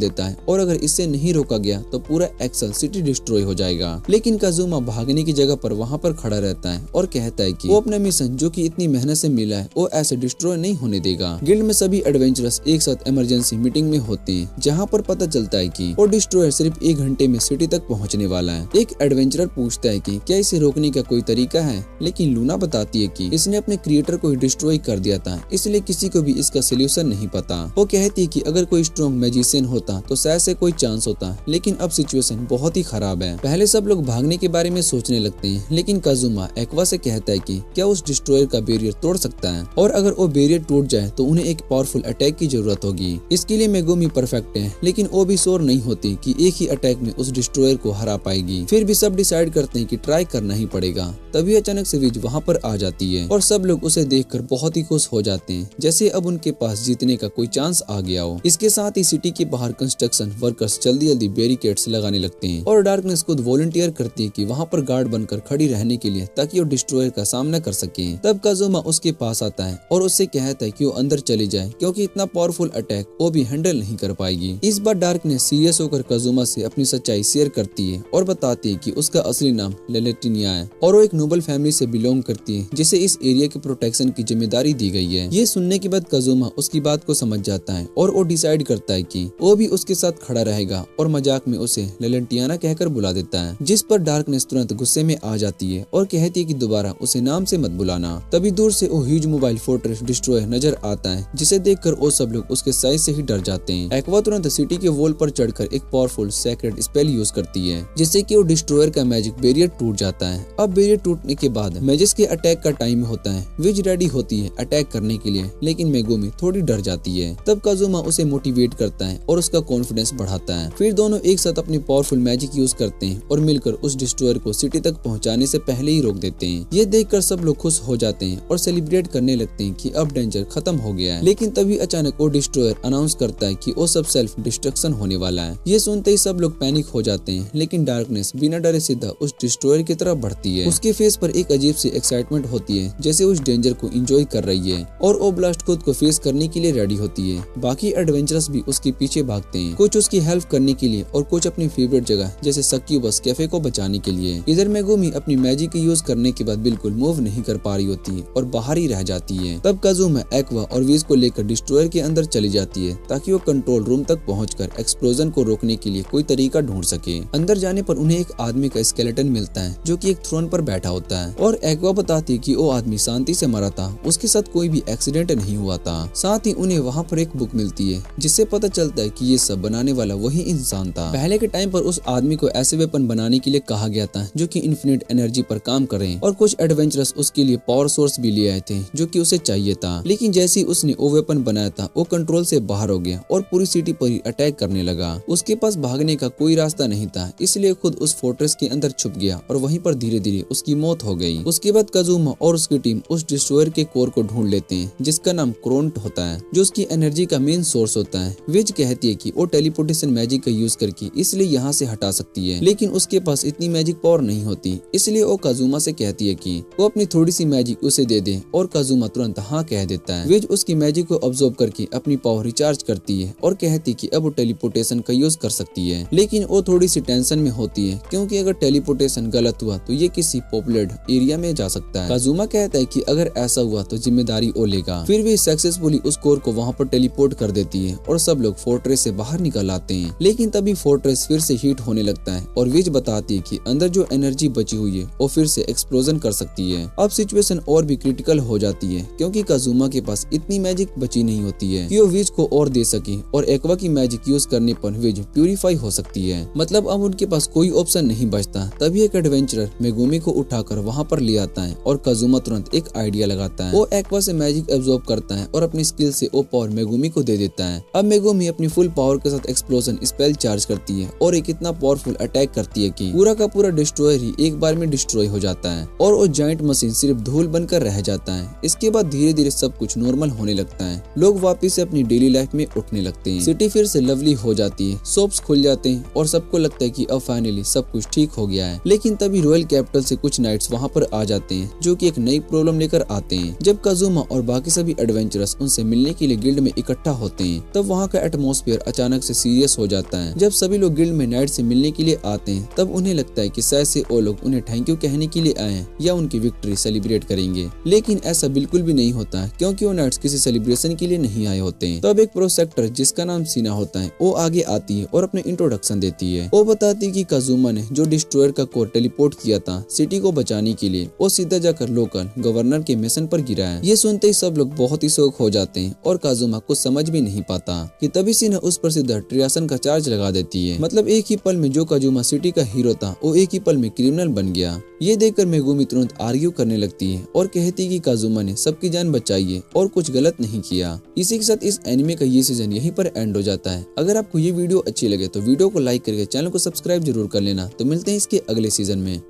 देता है और अगर इससे नहीं रोका गया तो पूरा एक्सेल सिटी डिस्ट्रॉय हो जाएगा। लेकिन काजुमा भागने की जगह पर वहाँ पर खड़ा रहता है और कहता है कि वो अपना मिशन जो कि इतनी मेहनत से मिला है वो ऐसे डिस्ट्रॉय नहीं होने देगा। गिल्ड में सभी एडवेंचरर्स एक साथ इमरजेंसी मीटिंग में होते हैं, जहाँ पर पता चलता है कि वो डिस्ट्रॉयर सिर्फ 1 घंटे में सिटी तक पहुँचने वाला है। एक एडवेंचरर पूछता है कि क्या इसे रोकने का कोई तरीका है, लेकिन लूना बताती है कि इसने अपने क्रिएटर को डिस्ट्रॉय कर दिया था, इसलिए किसी को भी इसका सोल्यूशन नहीं पता। वो कहती है कि अगर कोई स्ट्रॉन्ग मैजिशियन होता तो शायद से कोई चांस होता, लेकिन अब सिचुएशन बहुत ही खराब है। पहले सब लोग भागने के बारे में सोचने लगते हैं, लेकिन काजुमा एक्वा से कहता है कि क्या उस डिस्ट्रॉयर का बैरियर तोड़ सकता है और अगर वो बैरियर टूट जाए तो उन्हें एक पावरफुल अटैक की जरूरत होगी। इसके लिए मेगुमी परफेक्ट है, लेकिन वो भी श्योर नहीं होती कि एक ही अटैक में उस डिस्ट्रॉयर को हरा पाएगी। फिर भी सब डिसाइड करते हैं कि ट्राई करना ही पड़ेगा। तभी अचानक से विज वहाँ पर आ जाती है और सब लोग उसे देखकर बहुत ही खुश हो जाते हैं, जैसे अब उनके पास जीतने का कोई चांस आ गया हो। इसके साथ ही सिटी के बाहर कंस्ट्रक्शन वर्कर्स जल्दी जल्दी बैरिकेड्स लगाने लगते हैं और डार्कनेस खुद वॉलंटियर करती है कि वहाँ पर गार्ड बनकर खड़ी रहने के लिए, ताकि वो डिस्ट्रॉयर का सामना कर सके। तब काजुमा उसके पास आता है और उससे कहता है कि वो अंदर चली जाए क्योंकि इतना पावरफुल अटैक वो भी हैंडल नहीं कर पाएगी। इस बार डार्कनेस सीरियस होकर काजुमा से अपनी सच्चाई शेयर करती है और बताती है कि उसका असली नाम लेलेटिनिया है और वो एक नोबल फैमिली से बिलोंग करती है, जिसे इस एरिया के प्रोटेक्शन की जिम्मेदारी दी गई है। ये सुनने के बाद काजुमा उसकी बात को समझ जाता है और वो डिसाइड करता है कि वो भी उसके साथ खड़ा रहेगा और मजाक में उसे लेलेटियाना कहकर बुला देता है, जिस पर डार्कनेस तुरंत गुस्से में आ जाती है और कहती है कि दोबारा उसे नाम से मत बुलाना। तभी दूर से वो ह्यूज मोबाइल फोर्ट्रेस डिस्ट्रॉयर नजर आता है, जिसे देखकर वो सब लोग उसके साइज से ही डर जाते हैं। एक्वा तुरंत सिटी के वॉल पर चढ़कर एक पावरफुल सेक्रेट स्पेल यूज करती है, जिससे कि वो डिस्ट्रॉयर का मैजिक बैरियर टूट जाता है। अब बैरियर टूटने के बाद मैजिस के अटैक का टाइम होता है। विज रेडी होती है अटैक करने के लिए, लेकिन मेगुमी थोड़ी डर जाती है। तब काजुमा उसे मोटिवेट करता है और उसका कॉन्फिडेंस बढ़ाता है। फिर दोनों एक साथ अपनी पावरफुल मैजिक यूज करते हैं और मिलकर उस डिस्ट्रॉयर को सिटी तक पहुंचाने से पहले ही रोक देते हैं। ये देखकर सब लोग खुश हो जाते हैं और सेलिब्रेट करने लगते हैं कि अब डेंजर खत्म हो गया है। लेकिन तभी अचानक वो डिस्ट्रॉयर अनाउंस करता है कि वो सब सेल्फ डिस्ट्रक्शन होने वाला है। ये सुनते ही सब लोग पैनिक हो जाते हैं, लेकिन डार्कनेस बिना डरे सीधा उस डिस्ट्रॉयर की तरफ बढ़ती है। उसके फेस पर एक अजीब सी एक्साइटमेंट होती है, जैसे उस डेंजर को एंजॉय कर रही है और वो ब्लास्ट खुद को फेस करने के लिए रेडी होती है। बाकी एडवेंचरर्स भी उसके पीछे भागते हैं, कुछ उसकी हेल्प करने के लिए और कुछ अपनी फेवरेट जगह जैसे सक्यूबस कैफे को बचाने के लिए। इधर मेगुमी अपनी मैजिक यूज करने के बाद बिल्कुल मूव नहीं कर पा रही होती है और बाहर ही रह जाती है। तब काजुमा एक्वा और विज को लेकर डिस्ट्रॉयर के अंदर चली जाती है ताकि वो कंट्रोल रूम तक पहुंचकर एक्सप्लोजन को रोकने के लिए कोई तरीका ढूंढ सके। अंदर जाने पर उन्हें एक आदमी का स्केलेटन मिलता है जो कि एक थ्रोन पर बैठा होता है और एक्वा बताती है कि वो आदमी शांति से मरा था, उसके साथ कोई भी एक्सीडेंट नहीं हुआ था। साथ ही उन्हें वहाँ पर एक बुक मिलती है जिससे पता चलता है कि ये सब बनाने वाला वही इंसान था। पहले के टाइम पर उस आदमी को ऐसे वेपन बनाने के लिए कहा गया था जो कि इन्फिनिट एनर्जी पर काम करें और कुछ एडवेंचरर्स उसके लिए पावर सोर्स भी ले आए थे जो कि उसे चाहिए था। लेकिन जैसे ही उसने वो वेपन बनाया था वो कंट्रोल से बाहर हो गया और पूरी सिटी पर ही अटैक करने लगा। उसके पास भागने का कोई रास्ता नहीं था, इसलिए खुद उस फोर्ट्रेस के अंदर छुप गया और वहीं पर धीरे धीरे उसकी मौत हो गई। उसके बाद काजुमा और उसकी टीम उस डिस्ट्रॉयर के कोर को ढूंढ लेते हैं जिसका नाम क्रोन्ट होता है, जो उसकी एनर्जी का मेन सोर्स होता है। विज कहती है कि वो टेलीपोर्टेशन मैजिक का यूज करके इसलिए यहाँ से हटा सकती है, लेकिन उसके पास इतनी मैजिक पावर नहीं होती, इसलिए वो काजुमा से कहती है कि वो अपनी थोड़ी सी मैजिक उसे दे दे और काजुमा तुरंत हाँ कह देता है। विज उसकी मैजिक को ऑब्जर्व करके अपनी पावर रिचार्ज करती है और कहती कि अब वो टेलीपोर्टेशन का यूज कर सकती है, लेकिन वो थोड़ी सी टेंशन में होती है क्योंकि अगर टेलीपोर्टेशन गलत हुआ तो ये किसी पॉपुलेटेड एरिया में जा सकता है। काजुमा कहता है कि अगर ऐसा हुआ तो जिम्मेदारी वो लेगा। फिर भी सक्सेसफुली उस कोर को वहाँ पर टेलीपोर्ट कर देती है और सब लोग फोर्ट्रेस से बाहर निकल आते हैं। लेकिन तभी फोर्ट्रेस फिर से हीट होने लगता है और विज बताती है कि अंदर जो एनर्जी बची हुई है वो फिर से एक्सप्लोजन कर सकती है। अब सिचुएशन और भी क्रिटिकल हो जाती है क्योंकि काजुमा के पास इतनी मैजिक बची नहीं होती है कि वो विज को और दे सके और एक्वा की मैजिक यूज करने पर वेज प्यूरिफाई हो सकती है। मतलब अब उनके पास कोई ऑप्शन नहीं बचता। तभी एक एडवेंचरर मेगुमी को उठाकर वहाँ पर ले आता है और काजुमा तुरंत एक आइडिया लगाता है। वो एक्वा से मैजिक एब्जॉर्ब करता है और अपनी स्किल से वो पावर मेगुमी को दे देता है। अब मेगुमी अपनी फुल पावर के साथ एक्सप्लोजन स्पेल चार्ज करती है और एक इतना पावरफुल अटैक करती है कि पूरा का पूरा डिस्ट्रॉयर ही एक बार में डिस्ट्रॉय हो जाता है और वो जायंट मशीन सिर्फ धूल बनकर रह जाता है। इसके बाद धीरे धीरे सब कुछ नॉर्मल होने लगता है। लोग वापिस से अपनी डेली लाइफ में उठने लगते हैं। सिटी फिर से लवली हो जाती है, शॉप्स खुल जाते हैं और सबको लगता है कि अब फाइनली सब कुछ ठीक हो गया है। लेकिन तभी रॉयल कैपिटल से कुछ नाइट्स वहाँ पर आ जाते हैं जो कि एक नई प्रॉब्लम लेकर आते हैं। जब काजुमा और बाकी सभी एडवेंचरर्स उनसे मिलने के लिए गिल्ड में इकट्ठा होते हैं तब वहाँ का एटमॉस्फेयर अचानक से सीरियस हो जाता है। जब सभी लोग गिल्ड में नाइट से मिलने के लिए आते हैं तब उन्हें लगता है कि शायद से वो लोग उन्हें थैंक यू कहने के लिए आए हैं या उनकी विक्ट्री सेलिब्रेट करेंगे। लेकिन ऐसा बिल्कुल भी नहीं होता है क्योंकि वो नाइट्स किसी सेलिब्रेशन के लिए नहीं आए होते हैं। तब एक प्रोसेक्टर जिसका नाम सीना होता है वो आगे आती है और अपने इंट्रोडक्शन देती है। वो बताती है कि काजुमा ने जो डिस्ट्रॉयर का कोर टेलीपोर्ट किया था सिटी को बचाने के लिए, वो सीधा जाकर लोकल गवर्नर के मिशन पर गिरा है। ये सुनते ही सब लोग बहुत ही शौक हो जाते हैं और काजुमा कुछ समझ भी नहीं पाता कि तभी सीना उस पर सीधा ट्रियासन का चार्ज लगा देती है। मतलब एक ही पल में जो काजुमा सिटी का हीरो था वो एक ही पल में क्रिमिनल बन गया। ये देखकर मेगुमी तुरंत आर्ग्यू करने लगती है और कहती है कि काजुमा ने सबकी जान बचाई है और कुछ गलत नहीं किया। इसी के साथ इस एनिमे का ये सीजन यहीं पर एंड हो जाता है। अगर आपको ये वीडियो अच्छी लगे तो वीडियो को लाइक करके चैनल को सब्सक्राइब जरूर कर लेना। तो मिलते हैं इसके अगले सीजन में।